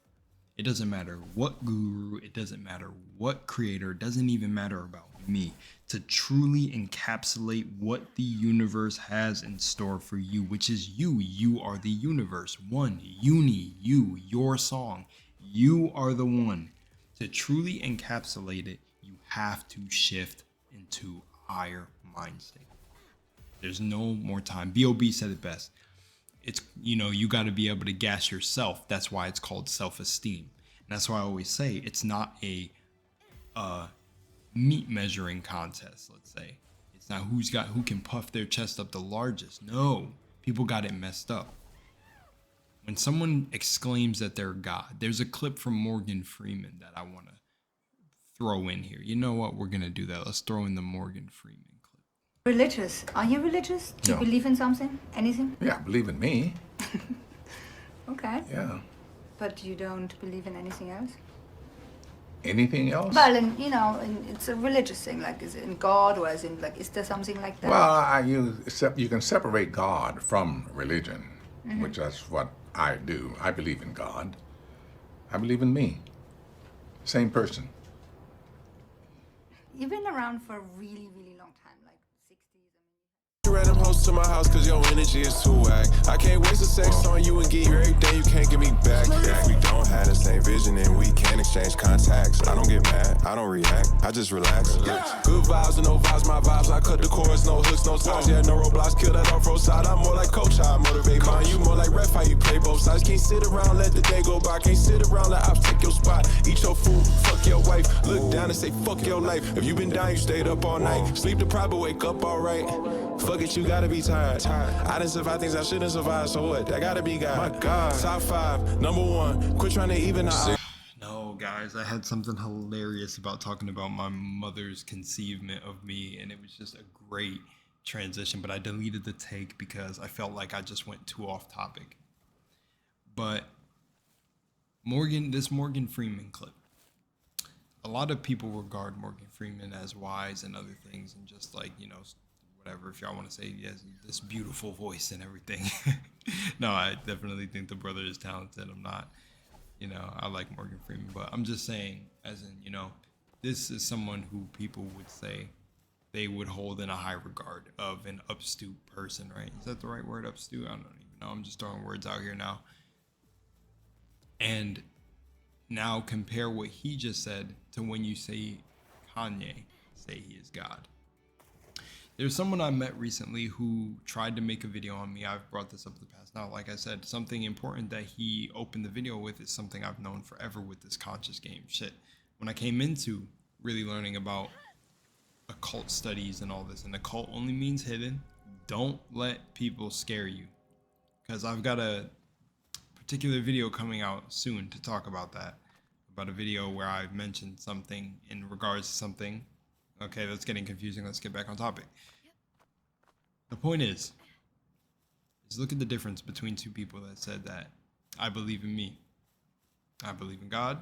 it doesn't matter what guru, it doesn't matter what creator, it doesn't even matter about me. To truly encapsulate what the universe has in store for you, which is you. You are the universe. One, uni, you, your song. You are the one. To truly encapsulate it, you have to shift into higher mind state. There's no more time. B.O.B. said it best. It's, you got to be able to gas yourself. That's why it's called self-esteem. And that's why I always say it's not a meat measuring contest, let's say. It's not who can puff their chest up the largest. No, people got it messed up. When someone exclaims that they're God, there's a clip from Morgan Freeman that I want to throw in here. You know what? We're going to do that. Let's throw in the Morgan Freeman clip. Religious. Are you religious? Do you believe in something? Anything? Yeah, believe in me. Okay. Yeah. But you don't believe in anything else? Anything else? Well, it's a religious thing. Like, is it in God, or is there something like that? Well, you can separate God from religion, which is what I do. I believe in God. I believe in me. Same person. You've been around for a really, really long time, like 60s. Random host to my house cause your energy is too whack. I can't waste the sex on you and give you everything you can't give me back. If we don't have the same vision then we can't exchange contacts. I don't get mad, I don't react, I just relax. Good vibes and no vibes, my vibes. I cut the chords, no hooks, no ties. Yeah, no roadblocks, kill that off-road side. I'm more like coach, I motivate mine. You more like ref, how you play both sides. Can't sit around, let the day go by. Can't sit around, let ops take your spot. Eat your food, fuck your wife. Look down and say fuck your life. If you been down, you stayed up all night. Sleep deprived, but wake up alright. Fuck it, you gotta be tired. I didn't survive things I shouldn't survive, so what? That gotta be God. My God. Top 5, number 1. Quit trying to even out. No, guys, I had something hilarious about talking about my mother's conceivement of me, and it was just a great transition, but I deleted the take because I felt like I just went too off topic. But this Morgan Freeman clip. A lot of people regard Morgan Freeman as wise and other things, and just like, whatever, if y'all want to say he has this beautiful voice and everything. No, I definitely think the brother is talented. I'm not, I like Morgan Freeman, but I'm just saying, as in, this is someone who people would say they would hold in a high regard of an upstute person, right? Is that the right word, upstute? I don't even know. I'm just throwing words out here now. And now compare what he just said to when you say Kanye say he is God. There's someone I met recently who tried to make a video on me. I've brought this up in the past. Now, like I said, something important that he opened the video with is something I've known forever with this conscious game shit. When I came into really learning about occult studies and all this, and occult only means hidden, don't let people scare you. Because I've got a particular video coming out soon to talk about that. About a video where I've mentioned something in regards to something. Okay, that's getting confusing. Let's get back on topic. The point is look at the difference between two people that said that I believe in me. I believe in God.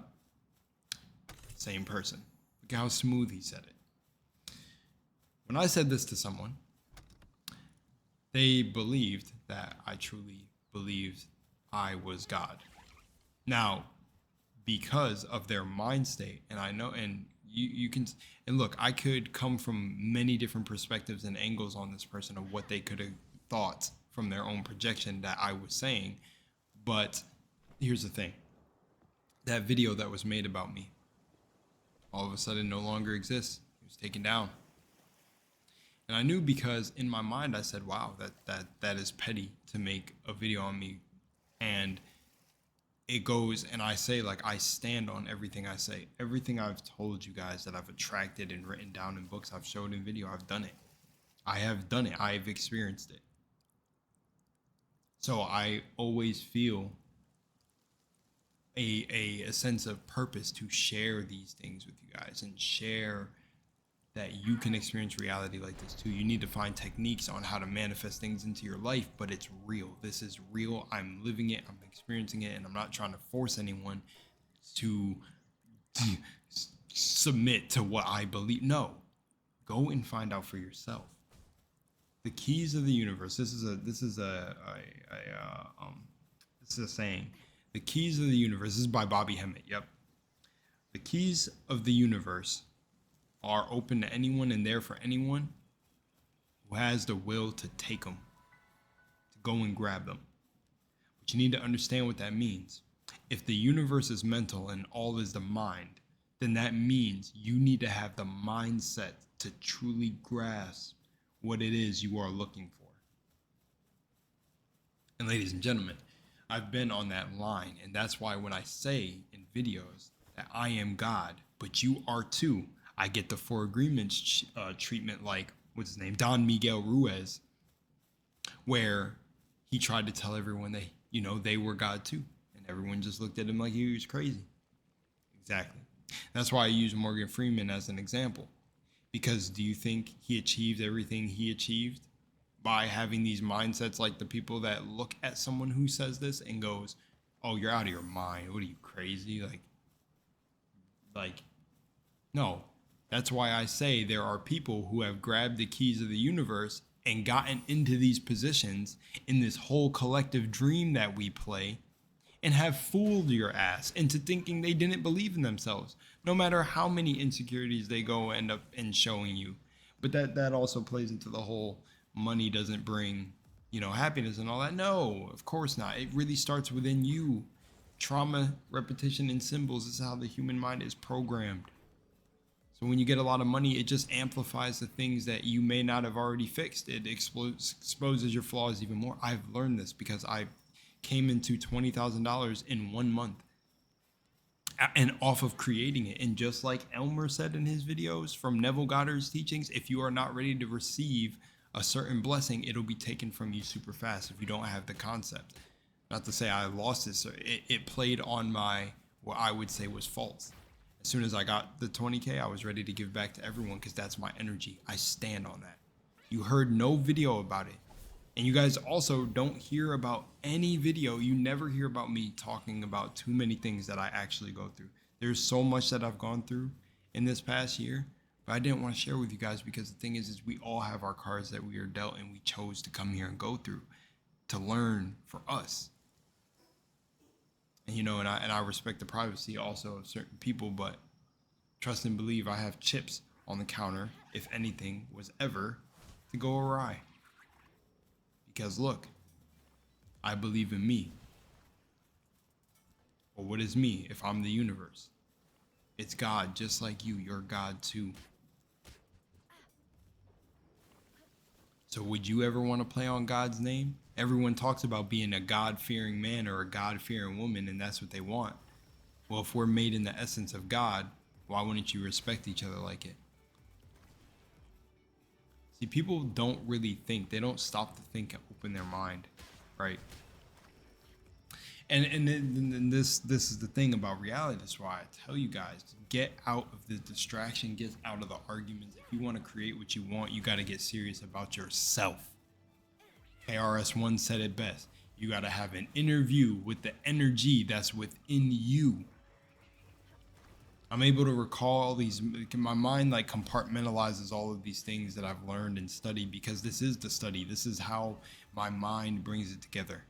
Same person. Look at how smooth he said it. When I said this to someone, they believed that I truly believed I was God. Now, because of their mind state, and I know, and you can, and look, I could come from many different perspectives and angles on this person of what they could have thought from their own projection that I was saying. But here's the thing. That video that was made about me all of a sudden no longer exists. It was taken down. And I knew, because in my mind I said, wow, that is petty to make a video on me. And it goes, and I say, like, I stand on everything I say. Everything I've told you guys that I've attracted and written down in books, I've showed in video, I've done it. I have done it. I've experienced it. So I always feel a sense of purpose to share these things with you guys and share that you can experience reality like this too. You need to find techniques on how to manifest things into your life, but it's real. This is real. I'm living it. I'm experiencing it, and I'm not trying to force anyone to submit to what I believe. No, go and find out for yourself. The keys of the universe. This is a saying. The keys of the universe. This is by Bobby Hemmett. Yep. The keys of the universe are open to anyone and there for anyone who has the will to take them, to go and grab them. But you need to understand what that means. If the universe is mental and all is the mind, then that means you need to have the mindset to truly grasp what it is you are looking for. And ladies and gentlemen, I've been on that line, and that's why when I say in videos that I am God, but you are too, I get the Four Agreements treatment, like, what's his name, Don Miguel Ruiz, where he tried to tell everyone they were God too, and everyone just looked at him like he was crazy. Exactly. That's why I use Morgan Freeman as an example, because do you think he achieved everything he achieved by having these mindsets like the people that look at someone who says this and goes, "Oh, you're out of your mind. What are you, crazy?" Like, no. That's why I say there are people who have grabbed the keys of the universe and gotten into these positions in this whole collective dream that we play, and have fooled your ass into thinking they didn't believe in themselves, no matter how many insecurities they go end up in showing you. But that also plays into the whole money doesn't bring, happiness and all that. No, of course not. It really starts within you. Trauma, repetition, and symbols is how the human mind is programmed. So when you get a lot of money, it just amplifies the things that you may not have already fixed. It exposes your flaws even more. I've learned this because I came into $20,000 in 1 month, and off of creating it. And just like Elmer said in his videos from Neville Goddard's teachings, if you are not ready to receive a certain blessing, it'll be taken from you super fast if you don't have the concept. Not to say I lost it. So it played on my, what I would say was faults. As soon as I got the 20K, I was ready to give back to everyone because that's my energy. I stand on that. You heard no video about it. And you guys also don't hear about any video. You never hear about me talking about too many things that I actually go through. There's so much that I've gone through in this past year, But I didn't want to share with you guys because the thing is we all have our cards that we are dealt and we chose to come here and go through to learn for us. And you know, and I respect the privacy also of certain people, but trust and believe I have chips on the counter if anything was ever to go awry. Because look, I believe in me. Well, what is me if I'm the universe? It's God, just like you. You're God too. So would you ever want to play on God's name? Everyone talks about being a God-fearing man or a God-fearing woman, and that's what they want. Well, if we're made in the essence of God, why wouldn't you respect each other like it? See, people don't really think. They don't stop to think and open their mind, right? And this is the thing about reality. That's why I tell you guys, get out of the distraction, get out of the arguments. If you want to create what you want, you got to get serious about yourself. KRS-One said it best. You got to have an interview with the energy that's within you. I'm able to recall all these, my mind like compartmentalizes all of these things that I've learned and studied because this is the study. This is how my mind brings it together.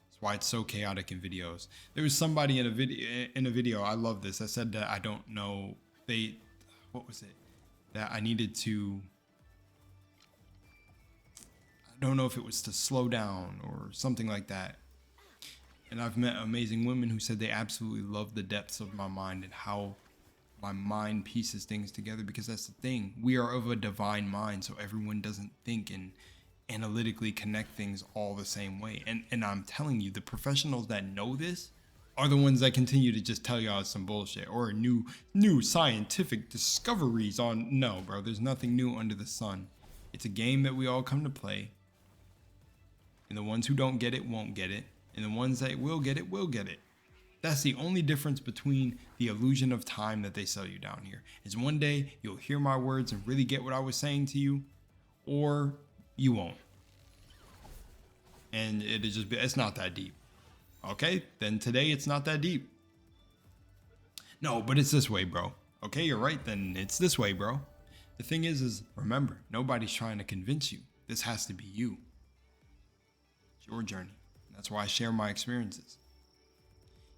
That's why it's so chaotic in videos. There was somebody in a video, I love this. I said that I don't know, what was it? That I needed to, I don't know if it was to slow down or something like that. And I've met amazing women who said they absolutely love the depths of my mind and how my mind pieces things together, because that's the thing. We are of a divine mind, so everyone doesn't think and analytically connect things all the same way. And I'm telling you, the professionals that know this are the ones that continue to just tell y'all some bullshit or new scientific discoveries on. No, bro, there's nothing new under the sun. It's a game that we all come to play. And the ones who don't get it won't get it. And the ones that will get it will get it. That's the only difference between the illusion of time that they sell you down here. Is one day you'll hear my words and really get what I was saying to you, or you won't. And it'll just be, it's not that deep. Okay, then today it's not that deep. No, but it's this way, bro. Okay, you're right, then it's this way, bro. The thing is remember, nobody's trying to convince you. This has to be you. It's your journey. That's why I share my experiences.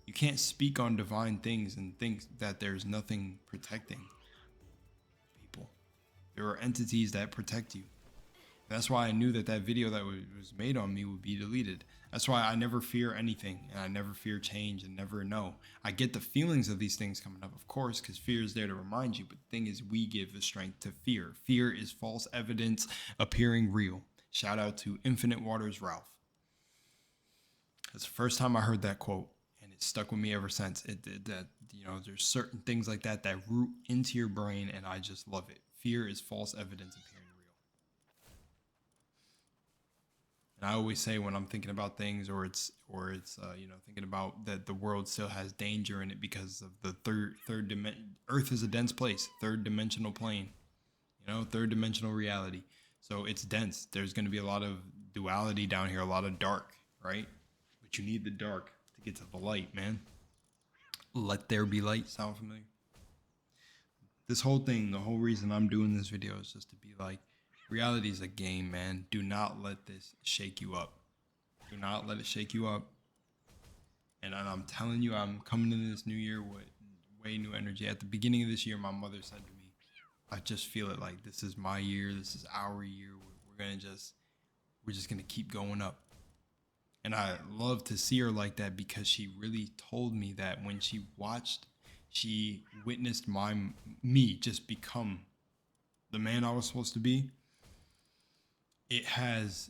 You can't speak on divine things and think that there's nothing protecting people. There are entities that protect you. That's why I knew that video that was made on me would be deleted. That's why I never fear anything, and I never fear change and never know. I get the feelings of these things coming up, of course, because fear is there to remind you. But the thing is, we give the strength to fear. Fear is false evidence appearing real. Shout out to Infinite Waters Ralph. That's the first time I heard that quote. It stuck with me ever since. There's certain things like that root into your brain, and I just love it. Fear is false evidence appearing real. And I always say when I'm thinking about things, or it's thinking about that the world still has danger in it because of the third dimension. Earth is a dense place, third dimensional plane, third dimensional reality. So it's dense. There's going to be a lot of duality down here, a lot of dark, right? But you need the dark to get to the light, man. Let there be light. Sound familiar? This whole thing, the whole reason I'm doing this video is just to be like, reality is a game, man. Do not let this shake you up. Do not let it shake you up. And I'm telling you, I'm coming into this new year with way new energy. At the beginning of this year, my mother said to me, I just feel it like this is my year. This is our year. We're just going to keep going up. And I love to see her like that because she really told me that when she witnessed me just become the man I was supposed to be. It has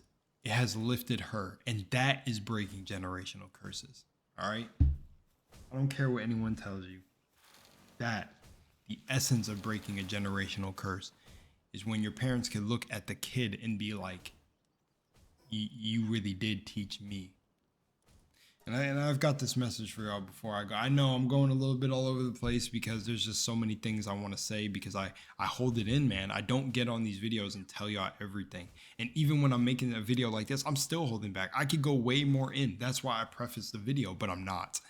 lifted her, and that is breaking generational curses. All right? I don't care what anyone tells you. That, the essence of breaking a generational curse, is when your parents can look at the kid and be like, you really did teach me. And I've got this message for y'all before I go. I know I'm going a little bit all over the place because there's just so many things I want to say because I hold it in, man. I don't get on these videos and tell y'all everything. And even when I'm making a video like this, I'm still holding back. I could go way more in. That's why I preface the video, but I'm not.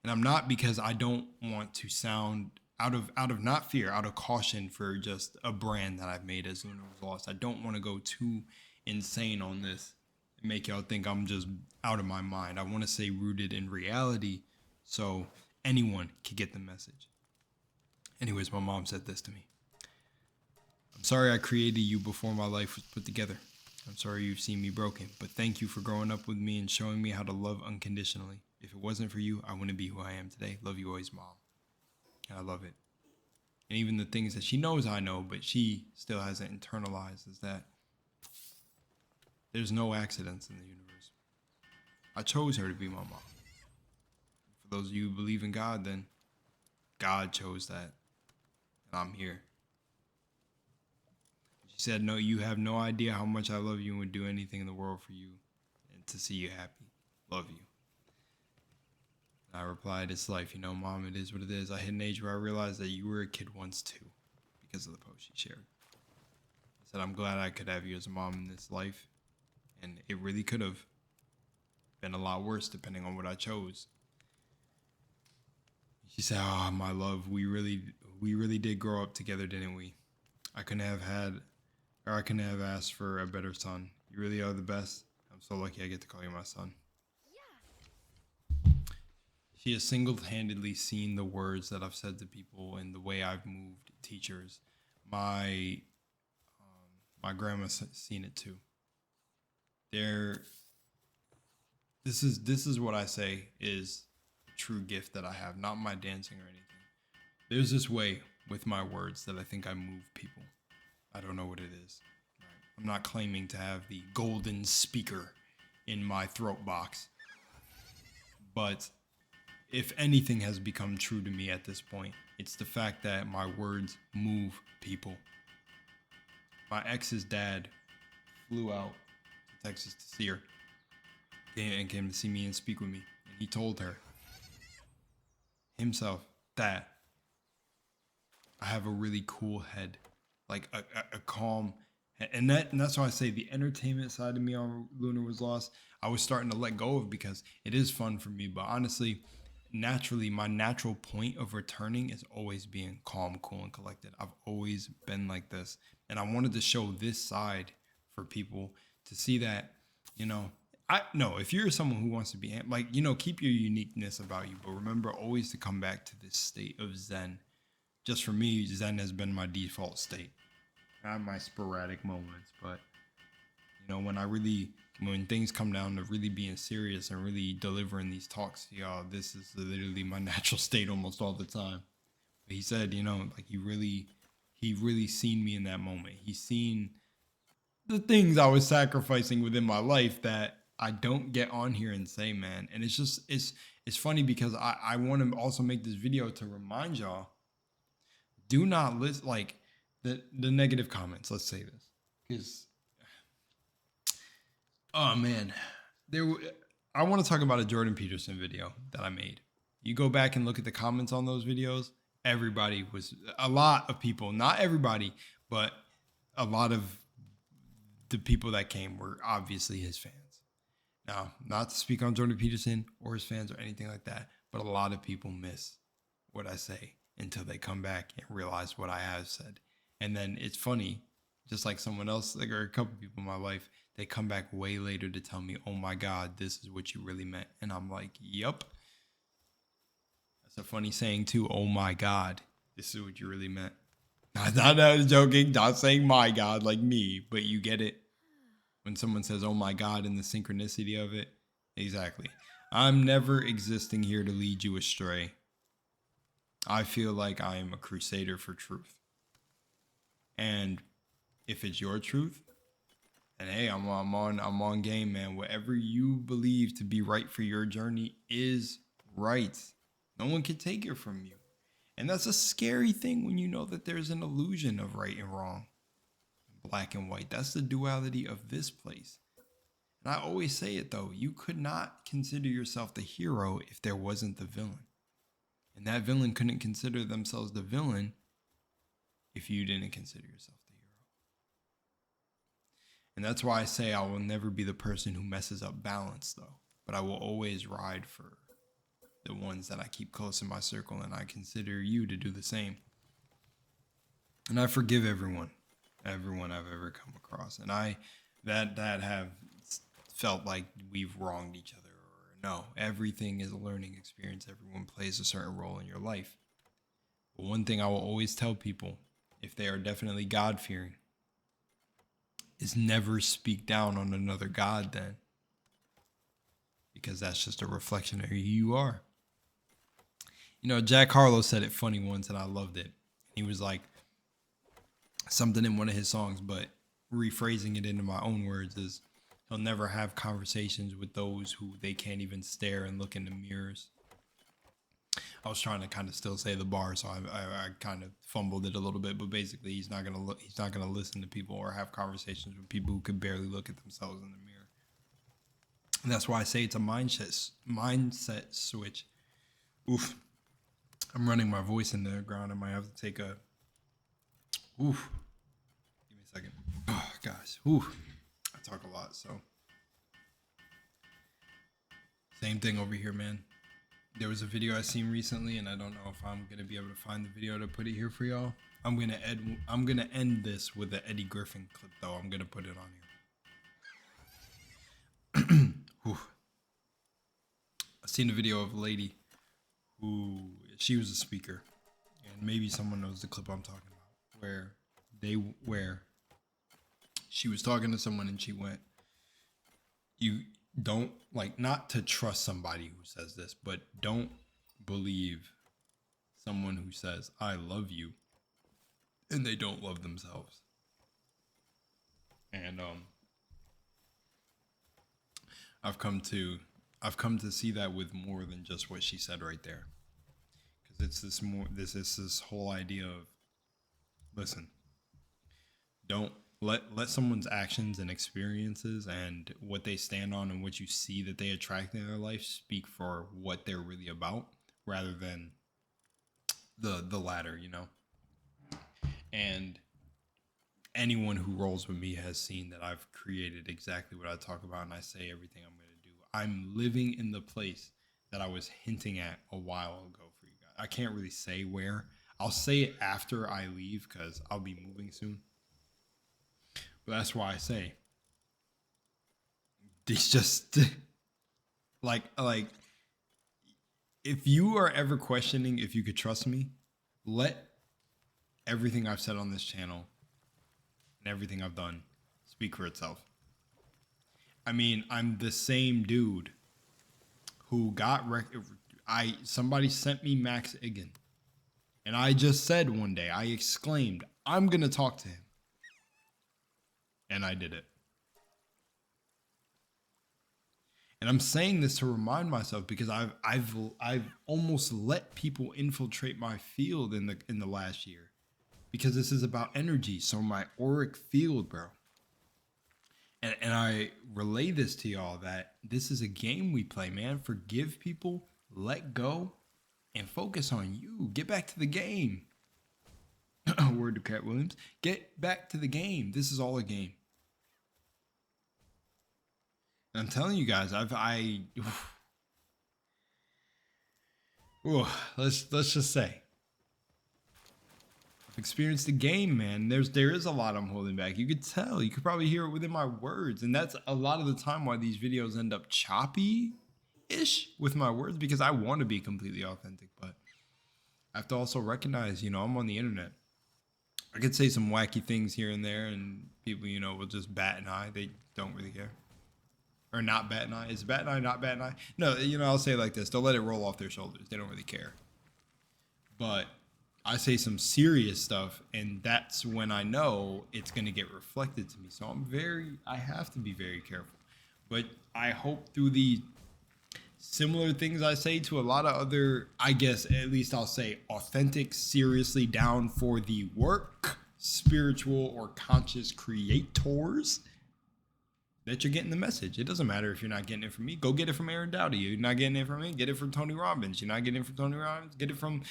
And I'm not because I don't want to sound out of not fear, out of caution for just a brand that I've made as Lunar Was Lost. I don't want to go too insane on this and make y'all think I'm just out of my mind. I want to say rooted in reality so anyone can get the message. Anyways, my mom said this to me. I'm sorry I created you before my life was put together. I'm sorry you've seen me broken, but thank you for growing up with me and showing me how to love unconditionally. If it wasn't for you, I wouldn't be who I am today. Love you always, Mom. And I love it. And even the things that she knows I know, but she still hasn't internalized, is that there's no accidents in the universe. I chose her to be my mom. For those of you who believe in God, then God chose that. And I'm here. She said, no, you have no idea how much I love you and would do anything in the world for you and to see you happy. Love you. I replied, it's life, you know, Mom, it is what it is. I hit an age where I realized that you were a kid once too, because of the post she shared. I said, I'm glad I could have you as a mom in this life, and it really could have been a lot worse depending on what I chose. She said, oh, my love, we really did grow up together, didn't we? I couldn't have asked for a better son. You really are the best. I'm so lucky I get to call you my son. She has single-handedly seen the words that I've said to people and the way I've moved teachers. My grandma's seen it too. This is what I say is a true gift that I have, not my dancing or anything. There's this way with my words that I think I move people. I don't know what it is. I'm not claiming to have the golden speaker in my throat box, but if anything has become true to me at this point, it's the fact that my words move people. My ex's dad flew out to Texas to see her and came to see me and speak with me. And he told her himself that I have a really cool head, like a calm head. And that's why I say the entertainment side of me on Lunar Was Lost, I was starting to let go of because it is fun for me. But honestly, naturally, my natural point of returning is always being calm, cool, and collected. I've always been like this. And I wanted to show this side for people to see that, you know, if you're someone who wants to be like, you know, keep your uniqueness about you, but remember always to come back to this state of Zen. Just for me, Zen has been my default state. I have my sporadic moments, but you know, when things come down to really being serious and really delivering these talks to y'all, this is literally my natural state almost all the time. But he said, you know, like he really seen me in that moment. He's seen the things I was sacrificing within my life that I don't get on here and say, man. And it's just, it's funny because I want to also make this video to remind y'all, do not list like the negative comments. Let's say this because, oh man, I want to talk about a Jordan Peterson video that I made. You go back and look at the comments on those videos. A lot of people, not everybody, but a lot of the people that came were obviously his fans. Now, not to speak on Jordan Peterson or his fans or anything like that, but a lot of people miss what I say until they come back and realize what I have said. And then it's funny, just like someone else, like or a couple people in my life, they come back way later to tell me, oh my God, this is what you really meant. And I'm like, yup. That's a funny saying too. Oh my God, this is what you really meant. Not joking, not saying my God like me, but you get it. When someone says, oh my God, and the synchronicity of it. Exactly. I'm never existing here to lead you astray. I feel like I am a crusader for truth. And if it's your truth, then hey, I'm on game, man. Whatever you believe to be right for your journey is right. No one can take it from you. And that's a scary thing when you know that there's an illusion of right and wrong, black and white. That's the duality of this place. And I always say it though, you could not consider yourself the hero if there wasn't the villain. And that villain couldn't consider themselves the villain if you didn't consider yourself the hero. And that's why I say I will never be the person who messes up balance though. But I will always ride for the ones that I keep close in my circle, and I consider you to do the same. And I forgive everyone I've ever come across, and that have felt like we've wronged each other, or no, everything is a learning experience. Everyone plays a certain role in your life. But one thing I will always tell people, if they are definitely God-fearing, is never speak down on another God then. Because that's just a reflection of who you are. You know, Jack Harlow said it funny once, and I loved it. He was like, something in one of his songs, but rephrasing it into my own words is, he'll never have conversations with those who they can't even stare and look in the mirrors. I was trying to kind of still say the bar, so I kind of fumbled it a little bit, but basically he's not gonna listen to people or have conversations with people who could barely look at themselves in the mirror. And that's why I say it's a mindset switch. Oof. I'm running my voice in the ground. I might have to take a oof. Give me a second. Oh gosh. Oof. I talk a lot, so same thing over here, man. There was a video I seen recently, and I don't know if I'm gonna be able to find the video to put it here for y'all. I'm gonna end this with the Eddie Griffin clip, though. I'm gonna put it on here. I seen a video of a lady who, she was a speaker, and maybe someone knows the clip I'm talking about, where she was talking to someone and she went, you don't, like, not to trust somebody who says this, but don't believe someone who says, I love you, and they don't love themselves. And I've come to see that with more than just what she said right there. Because it's this whole idea of, listen, don't let someone's actions and experiences and what they stand on and what you see that they attract in their life speak for what they're really about, rather than the latter, you know. And anyone who rolls with me has seen that I've created exactly what I talk about, and I say everything I'm going to do. I'm living in the place that I was hinting at a while ago for you guys. I can't really say where. I'll say it after I leave because I'll be moving soon. But that's why I say, it's just like if you are ever questioning if you could trust me, let everything I've said on this channel and everything I've done speak for itself. I mean, I'm the same dude who got somebody sent me Max Igan, and I just said one day, I exclaimed, I'm gonna talk to him. And I did it. And I'm saying this to remind myself, because I've almost let people infiltrate my field in the last year, because this is about energy. So my auric field, bro. And I relay this to y'all that this is a game we play, man. Forgive people, let go, and focus on you. Get back to the game. Word to Cat Williams. Get back to the game. This is all a game. And I'm telling you guys, let's just say, I've experienced the game, man. There is a lot I'm holding back. You could tell. You could probably hear it within my words, and that's a lot of the time why these videos end up choppy-ish with my words, because I want to be completely authentic, but I have to also recognize, you know, I'm on the internet. I could say some wacky things here and there, and people, you know, will just bat an eye. They don't really care. Or not bat an eye. Is bat an eye not bat an eye? No, you know, I'll say it like this. They'll let it roll off their shoulders. They don't really care. But I say some serious stuff, and that's when I know it's going to get reflected to me. So I have to be very careful. But I hope through the similar things I say to a lot of other, I guess, at least I'll say authentic, seriously down for the work, spiritual or conscious creators, that you're getting the message. It doesn't matter if you're not getting it from me. Go get it from Aaron Dowdy. You're not getting it from me. Get it from Tony Robbins. You're not getting it from Tony Robbins. Get it from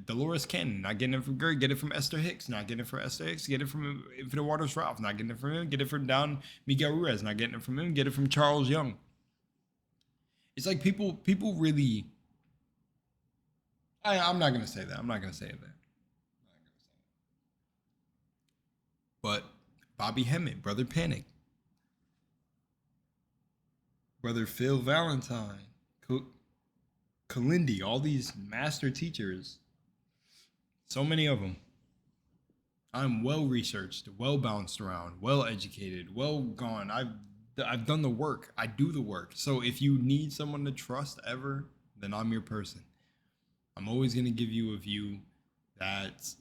Dolores Cannon. Not getting it from Gert. Get it from Esther Hicks. Not getting it from Esther Hicks. Get it from Infinite Waters Ralph. Not getting it from him. Get it from Don Miguel Ruiz. Not getting it from him. Get it from Charles Young. It's like people really. I'm not gonna say that. I'm not gonna say that. But Bobby Hemmett, Brother Panic, Brother Phil Valentine, Kalindi, all these master teachers, so many of them. I'm well researched, well bounced around, well educated, well gone. I've done the work. I do the work. So if you need someone to trust ever, then I'm your person. I'm always going to give you a view that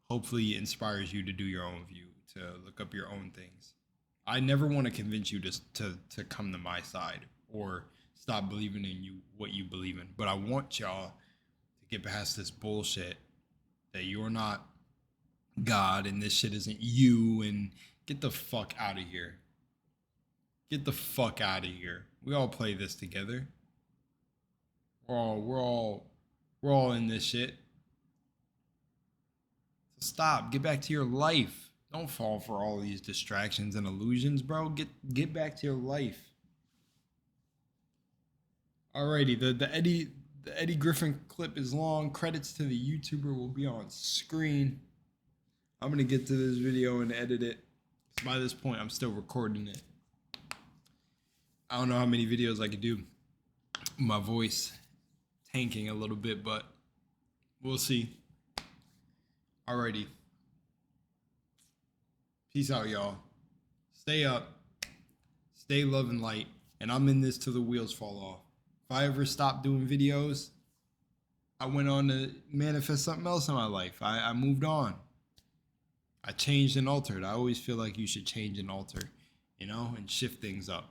hopefully inspires you to do your own view, to look up your own things. I never want to convince you to come to my side or stop believing in you, what you believe in. But I want y'all to get past this bullshit that you're not God and this shit isn't you, and get the fuck out of here. Get the fuck out of here. We all play this together. We're all in this shit. So stop. Get back to your life. Don't fall for all these distractions and illusions, bro. Get back to your life. Alrighty, the Eddie Griffin clip is long. Credits to the YouTuber will be on screen. I'm gonna get to this video and edit it. By this point, I'm still recording it. I don't know how many videos I could do. My voice tanking a little bit, but we'll see. Alrighty. Peace out, y'all. Stay up. Stay love and light. And I'm in this till the wheels fall off. If I ever stop doing videos, I went on to manifest something else in my life. I moved on. I changed and altered. I always feel like you should change and alter, you know, and shift things up.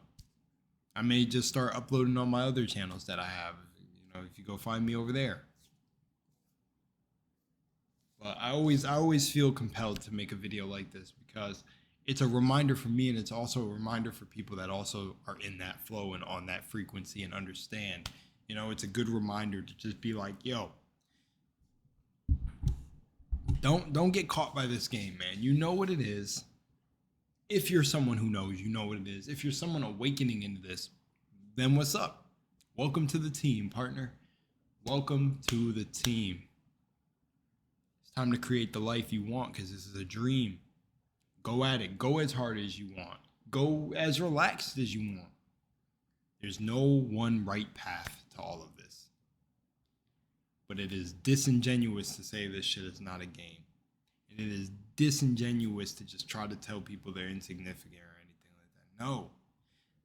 I may just start uploading on my other channels that I have, you know, if you go find me over there. But I always feel compelled to make a video like this because it's a reminder for me, and it's also a reminder for people that also are in that flow and on that frequency and understand. You know, it's a good reminder to just be like, yo, don't get caught by this game, man. You know what it is. If you're someone who knows, you know what it is. If you're someone awakening into this, then what's up? Welcome to the team, partner. Welcome to the team. It's time to create the life you want, because this is a dream. Go at it. Go as hard as you want. Go as relaxed as you want. There's no one right path to all of this. But it is disingenuous to say this shit is not a game. And it is disingenuous to just try to tell people they're insignificant or anything like that. No.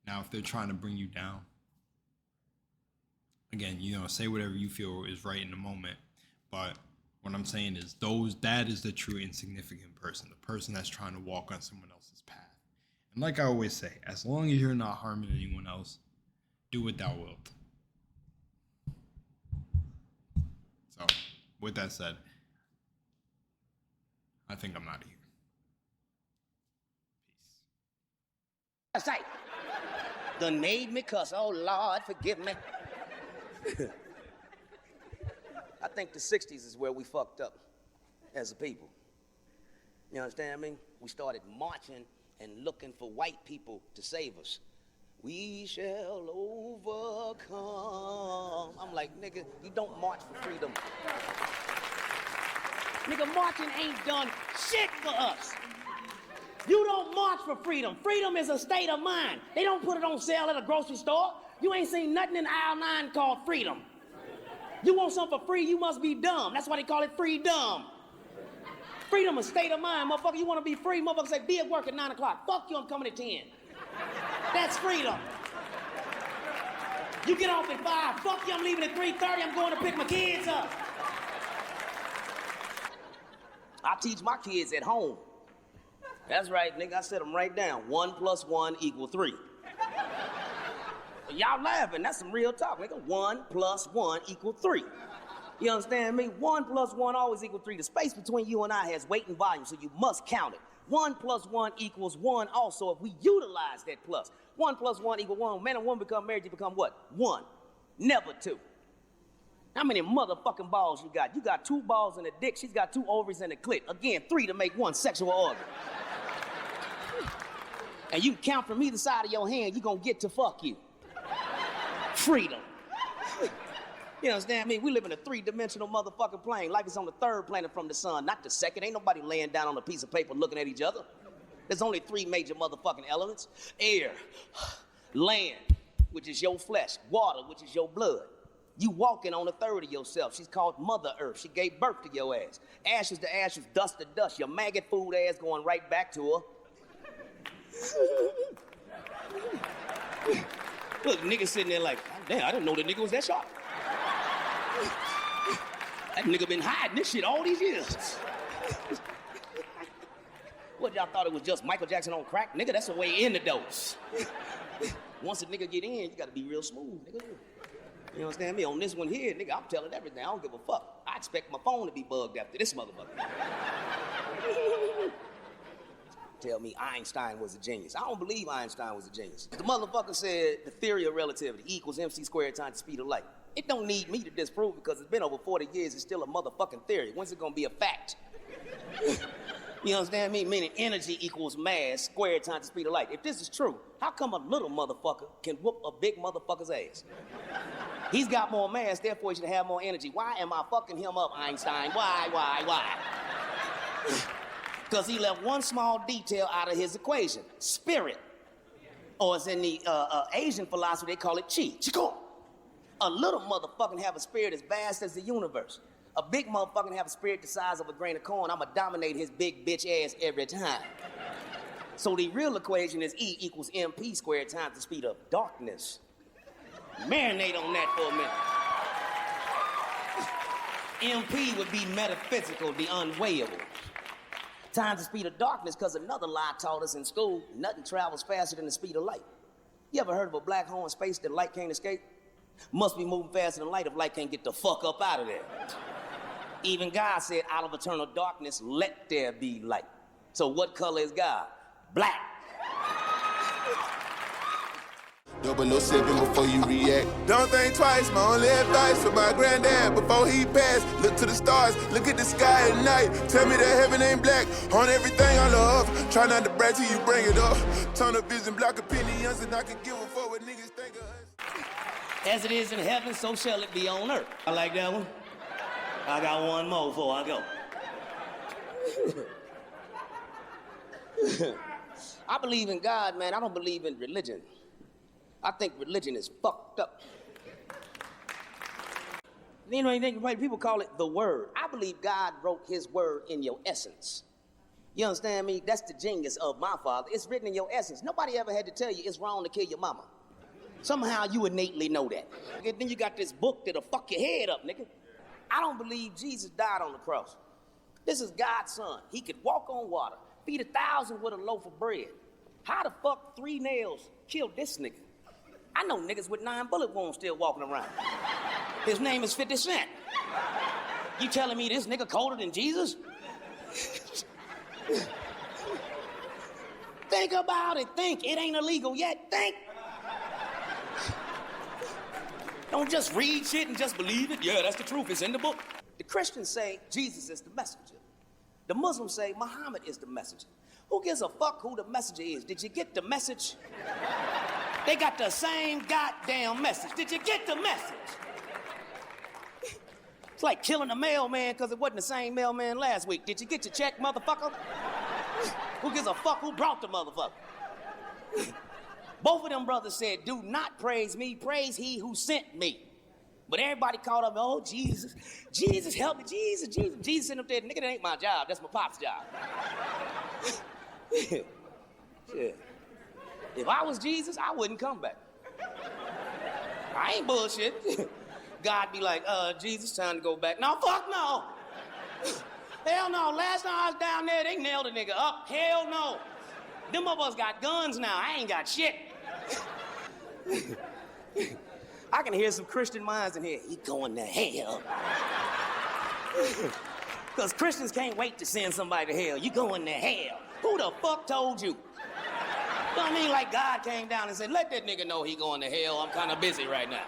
Now, if they're trying to bring you down, again, you know, say whatever you feel is right in the moment. But what I'm saying is that is the true insignificant person, the person that's trying to walk on someone else's path. And like I always say, as long as you're not harming anyone else, do what thou wilt. So, with that said, I think I'm out of here. Peace. That's right. Done made me cuss. Oh, Lord, forgive me. I think the 60s is where we fucked up as a people. You understand me? We started marching and looking for white people to save us. We shall overcome. I'm like, nigga, you don't march for freedom. Nigga, marching ain't done shit for us. You don't march for freedom. Freedom is a state of mind. They don't put it on sale at a grocery store. You ain't seen nothing in aisle 9 called freedom. You want something for free, you must be dumb. That's why they call it freedom. Freedom is a state of mind, motherfucker. You want to be free, motherfucker, say, be at work at 9 o'clock. Fuck you, I'm coming at 10. That's freedom. You get off at 5. Fuck you, I'm leaving at 3:30. I'm going to pick my kids up. I teach my kids at home. That's right, nigga. I set them right down. 1 + 1 = 3. Y'all laughing. That's some real talk, nigga. 1 + 1 = 3. You understand me? 1 + 1 always = 3. The space between you and I has weight and volume, so you must count it. 1 + 1 = 1 also if we utilize that plus. 1 + 1 = 1. Man and woman become married, you become what? 1. Never 2. How many motherfucking balls you got? You got 2 balls in a dick. She's got 2 ovaries and a clit. Again, 3 to make 1 sexual organ. And you can count from either side of your hand, you're gonna get to fuck you. freedom. You understand me? We live in a three-dimensional motherfucking plane, like it's on the third planet from the sun, not the second. Ain't nobody laying down on a piece of paper looking at each other. There's only three major motherfucking elements: air, land, which is your flesh, water, which is your blood. You walking on a third of yourself. She's called Mother Earth. She gave birth to your ass. Ashes to ashes, dust to dust. Your maggot food ass going right back to her. Look, nigga sitting there like, damn, I didn't know the nigga was that sharp. That nigga been hiding this shit all these years. What, y'all thought it was just Michael Jackson on crack? Nigga, that's the way in the dose. Once a nigga get in, you gotta be real smooth, nigga. You understand me? On this one here, nigga, I'm telling everything. I don't give a fuck. I expect my phone to be bugged after this motherfucker. Tell me Einstein was a genius. I don't believe Einstein was a genius. The motherfucker said the theory of relativity equals MC squared times the speed of light. It don't need me to disprove it because it's been over 40 years. It's still a motherfucking theory. When's it gonna be a fact? You understand me? Meaning energy equals mass squared times the speed of light. If this is true, how come a little motherfucker can whoop a big motherfucker's ass? He's got more mass, therefore he should have more energy. Why am I fucking him up, Einstein? Why? Because he left one small detail out of his equation: spirit. Or as in the Asian philosophy, they call it chi. Chico. A little motherfucking have a spirit as vast as the universe. A big motherfucking have a spirit the size of a grain of corn. I'ma dominate his big bitch ass every time. So the real equation is E equals MP squared times the speed of darkness. Marinate on that for a minute. MP would be metaphysical, the unweighable. Times the speed of darkness, because another lie taught us in school: nothing travels faster than the speed of light. You ever heard of a black hole in space that light can't escape? Must be moving faster than light if light can't get the fuck up out of there. Even God said, out of eternal darkness, let there be light. So what color is God? Black. 007 before you react. Don't think twice, my only advice for my granddad before he passed. Look to the stars, look at the sky at night. Tell me that heaven ain't black on everything I love. Try not to brag till you bring it up. Tunnel vision, block opinions, and I can give a fuck what niggas think of us. As it is in heaven, so shall it be on earth. I like that one. I got one more before I go. I believe in God, man. I don't believe in religion. I think religion is fucked up. You know, people call it the word. I believe God wrote his word in your essence. You understand me? That's the genius of my father. It's written in your essence. Nobody ever had to tell you it's wrong to kill your mama. Somehow you innately know that. Then you got this book that'll fuck your head up, nigga. I don't believe Jesus died on the cross. This is God's son. He could walk on water, feed 1,000 with a loaf of bread. How the fuck 3 nails killed this nigga? I know niggas with 9 bullet wounds still walking around. His name is 50 Cent. You telling me this nigga colder than Jesus? Think about it. Think. It ain't illegal yet. Think. Don't just read shit and just believe it. Yeah, that's the truth. It's in the book. The Christians say Jesus is the messenger. The Muslims say Muhammad is the messenger. Who gives a fuck who the messenger is? Did you get the message? They got the same goddamn message. Did you get the message? It's like killing a mailman because it wasn't the same mailman last week. Did you get your check, motherfucker? Who gives a fuck who brought the motherfucker? Both of them brothers said, do not praise me, praise he who sent me. But everybody caught up, oh, Jesus, Jesus, help me, Jesus, Jesus. Jesus sent up there, nigga, that ain't my job, that's my pop's job. Shit. If I was Jesus, I wouldn't come back. I ain't bullshit. God be like, Jesus, time to go back. No, fuck no. Hell no, last time I was down there, they nailed a nigga up. Hell no. Them of us got guns now, I ain't got shit. I can hear some Christian minds in here. He going to hell. Because Christians can't wait to send somebody to hell. You going to hell. Who the fuck told you? You know what I mean? Like God came down and said, let that nigga know he going to hell. I'm kind of busy right now.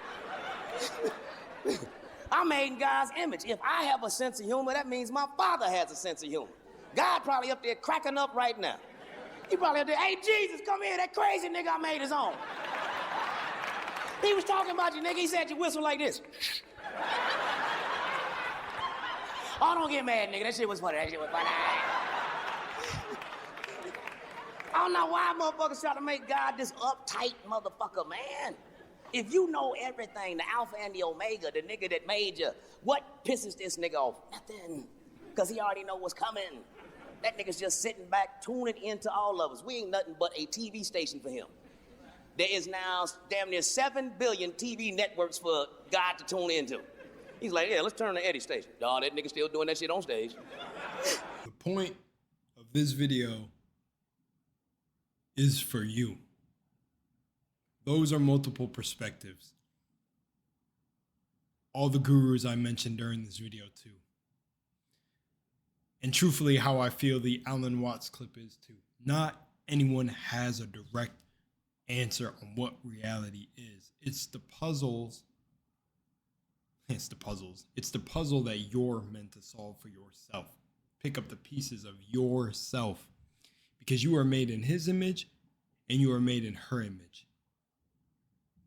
I'm made in God's image. If I have a sense of humor, that means my father has a sense of humor. God probably up there cracking up right now. He probably up there, hey, Jesus, come here. That crazy nigga I made his own. He was talking about you, nigga. He said you whistle like this. Oh, don't get mad, nigga. That shit was funny. That shit was funny. I don't know why motherfuckers try to make God this uptight motherfucker, man. If you know everything, the Alpha and the Omega, the nigga that made you, what pisses this nigga off? Nothing. Because he already know what's coming. That nigga's just sitting back, tuning into all of us. We ain't nothing but a TV station for him. There is now damn near 7 billion TV networks for God to tune into. He's like, yeah, let's turn the Eddie station. Dawg, that nigga still doing that shit on stage. The point of this video is for you. Those are multiple perspectives. All the gurus I mentioned during this video too. And truthfully, how I feel the Alan Watts clip is too. Not anyone has a direct answer on what reality is. It's the puzzles. It's the puzzles. It's the puzzle that you're meant to solve for yourself. Pick up the pieces of yourself. Because you are made in his image and you are made in her image.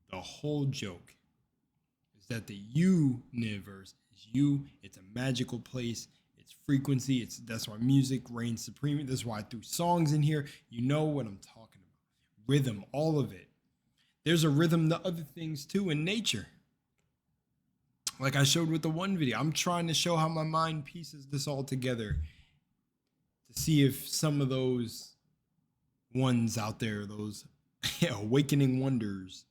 The whole joke is that the universe is you. It's a magical place. It's frequency. That's why music reigns supreme. That's why I threw songs in here. You know what I'm talking about. Rhythm, all of it. There's a rhythm to other things too in nature. Like I showed with the one video. I'm trying to show how my mind pieces this all together to see if some of those ones out there, those awakening wonders,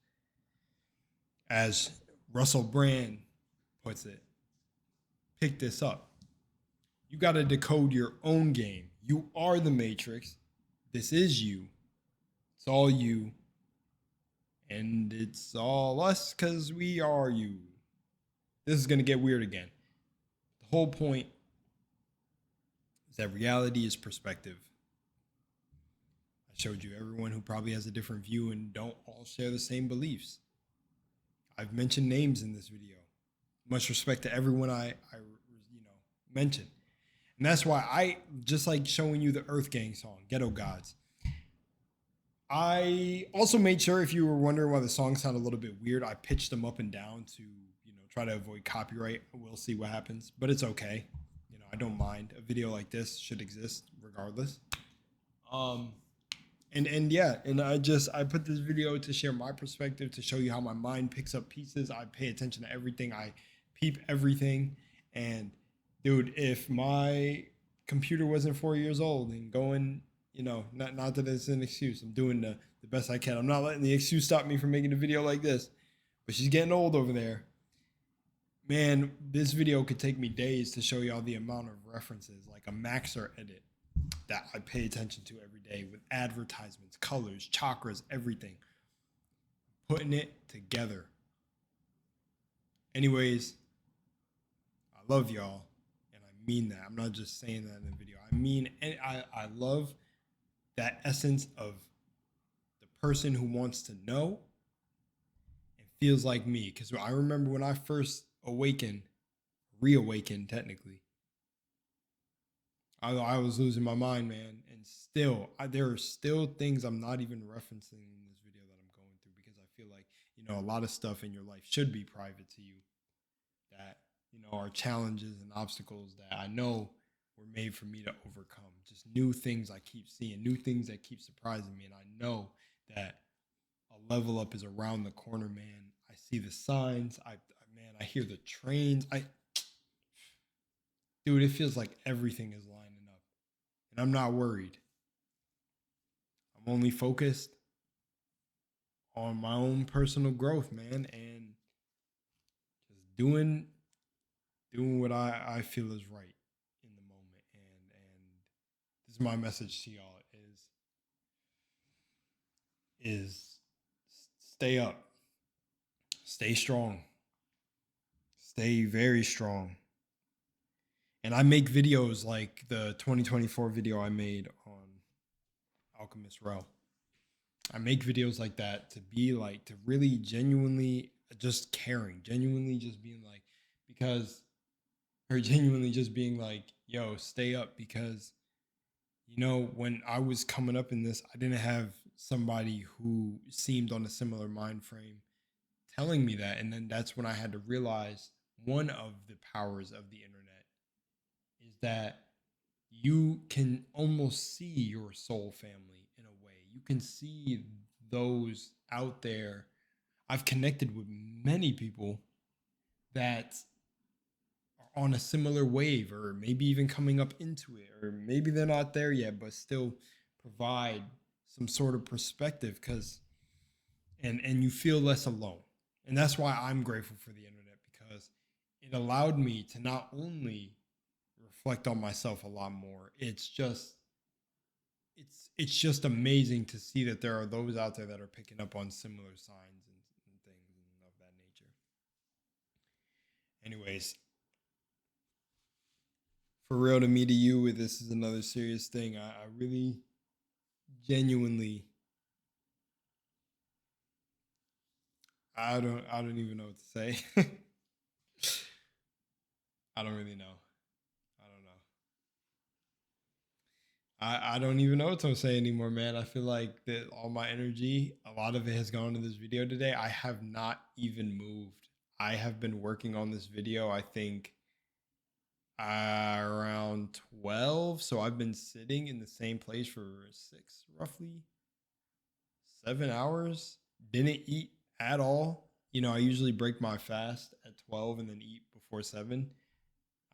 as Russell Brand puts it, pick this up. You got to decode your own game. You are the Matrix. This is you. It's all you. And it's all us because we are you. This is going to get weird again. The whole point is that reality is perspective. I showed you everyone who probably has a different view and don't all share the same beliefs. I've mentioned names in this video. Much respect to everyone I mentioned. And that's why I, just like showing you the EARTHGANG song, Ghetto Gods. I also made sure, if you were wondering why the song sounded a little bit weird, I pitched them up and down to, try to avoid copyright. We'll see what happens, but it's okay. I don't mind. A video like this should exist regardless. I put this video to share my perspective, to show you how my mind picks up pieces. I pay attention to everything. I peep everything. And dude, if my computer wasn't 4 years old and going, not that it's an excuse. I'm doing the best I can. I'm not letting the excuse stop me from making a video like this, but she's getting old over there. Man, this video could take me days to show you all the amount of references, like a Maxer edit that I pay attention to every day with advertisements, colors, chakras, everything. Putting it together. Anyways, I love y'all, and I mean that. I'm not just saying that in the video. I mean, I love that essence of the person who wants to know and feels like me. Because I remember when I first reawakened technically, I was losing my mind, man. And still, there are still things I'm not even referencing in this video that I'm going through, because I feel like, a lot of stuff in your life should be private to you, that, are challenges and obstacles that I know were made for me to overcome. Just new things I keep seeing, new things that keep surprising me. And I know that a level up is around the corner, man. I see the signs. I hear the trains. Dude, it feels like everything is lining up. And I'm not worried. I'm only focused on my own personal growth, man. And just doing what I feel is right in the moment. And this is my message to y'all is stay up. Stay strong. Stay very strong. And I make videos like the 2024 video I made on Alchemist Rell. I make videos like that to really genuinely just caring, genuinely just being like, yo, stay up. Because, when I was coming up in this, I didn't have somebody who seemed on a similar mind frame telling me that. And then that's when I had to realize one of the powers of the internet is that you can almost see your soul family in a way. You can see those out there. I've connected with many people that are on a similar wave, or maybe even coming up into it, or maybe they're not there yet, but still provide some sort of perspective, because and you feel less alone. And that's why I'm grateful for the internet, because it allowed me to not only reflect on myself a lot more, it's just amazing to see that there are those out there that are picking up on similar signs and things and of that nature. Anyways, for real, to me to you, this is another serious thing. I really genuinely, I don't even know what to say. I don't really know. I don't even know what to say anymore, man. I feel like that all my energy, a lot of it has gone into this video today. I have not even moved. I have been working on this video, I think, around 12. So I've been sitting in the same place for roughly 7 hours. Didn't eat at all. You know, I usually break my fast at 12 and then eat before 7.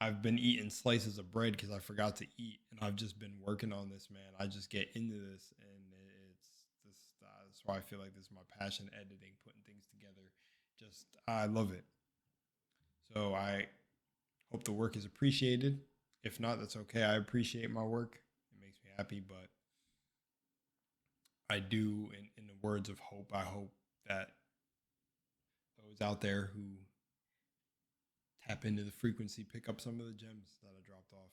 I've been eating slices of bread because I forgot to eat, and I've just been working on this, man. I just get into this, and it's just that's why I feel like this is my passion: editing, putting things together. Just I love it. So I hope the work is appreciated. If not, that's okay. I appreciate my work. It makes me happy, but I do, in the words of hope, I hope that those out there who tap into the frequency pick up some of the gems that I dropped off.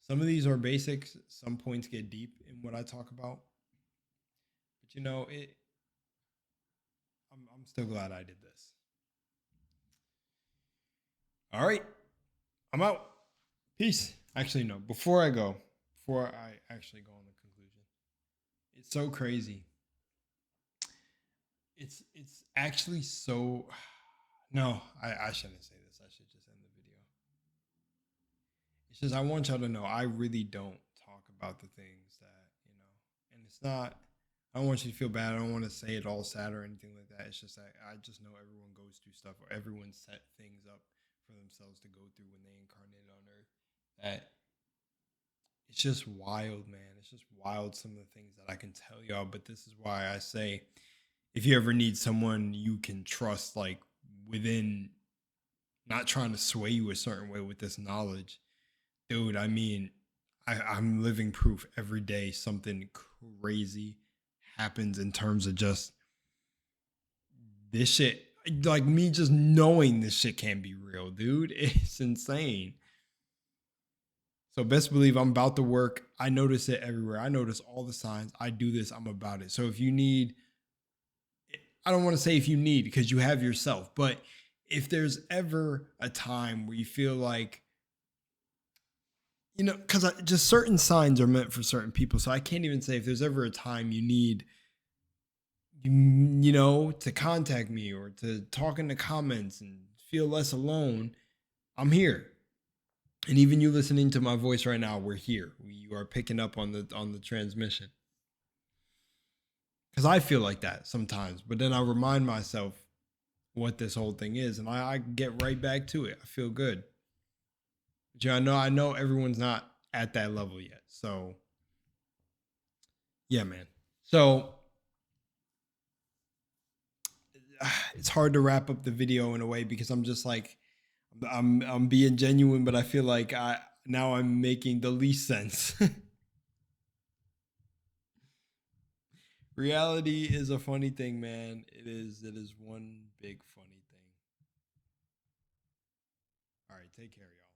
Some of these are basics. Some points get deep in what I talk about. But you know, I'm still glad I did this. All right. I'm out. Peace. Actually, no. Before I actually go on the conclusion, it's so crazy. It's actually so... No, I shouldn't say this. I should just end the video. It's just I want y'all to know I really don't talk about the things that, you know, and it's not, I don't want you to feel bad. I don't want to say it all sad or anything like that. It's just that I just know everyone goes through stuff, or everyone set things up for themselves to go through when they incarnated on Earth. That it's just wild, man. It's just wild, some of the things that I can tell y'all. But this is why I say, if you ever need someone you can trust, like, within, not trying to sway you a certain way with this knowledge, dude, I mean, I'm living proof every day something crazy happens in terms of just this shit. Like, me just knowing this shit can't be real, dude. It's insane. So best believe I'm about to work. I notice it everywhere. I notice all the signs. I do this. I'm about it. So if you need, I don't want to say if you need, because you have yourself, but if there's ever a time where you feel like, you know, because just certain signs are meant for certain people. So I can't even say if there's ever a time you need, you know, to contact me or to talk in the comments and feel less alone, I'm here. And even you listening to my voice right now, we're here. You are picking up on the transmission. Because I feel like that sometimes, but then I remind myself what this whole thing is, and I get right back to it. I feel good. But yeah, I know everyone's not at that level yet. So yeah, man. So it's hard to wrap up the video in a way because I'm just like, I'm being genuine, but I feel like I'm making the least sense. Reality is a funny thing, man. It is one big funny thing. All right, take care, y'all.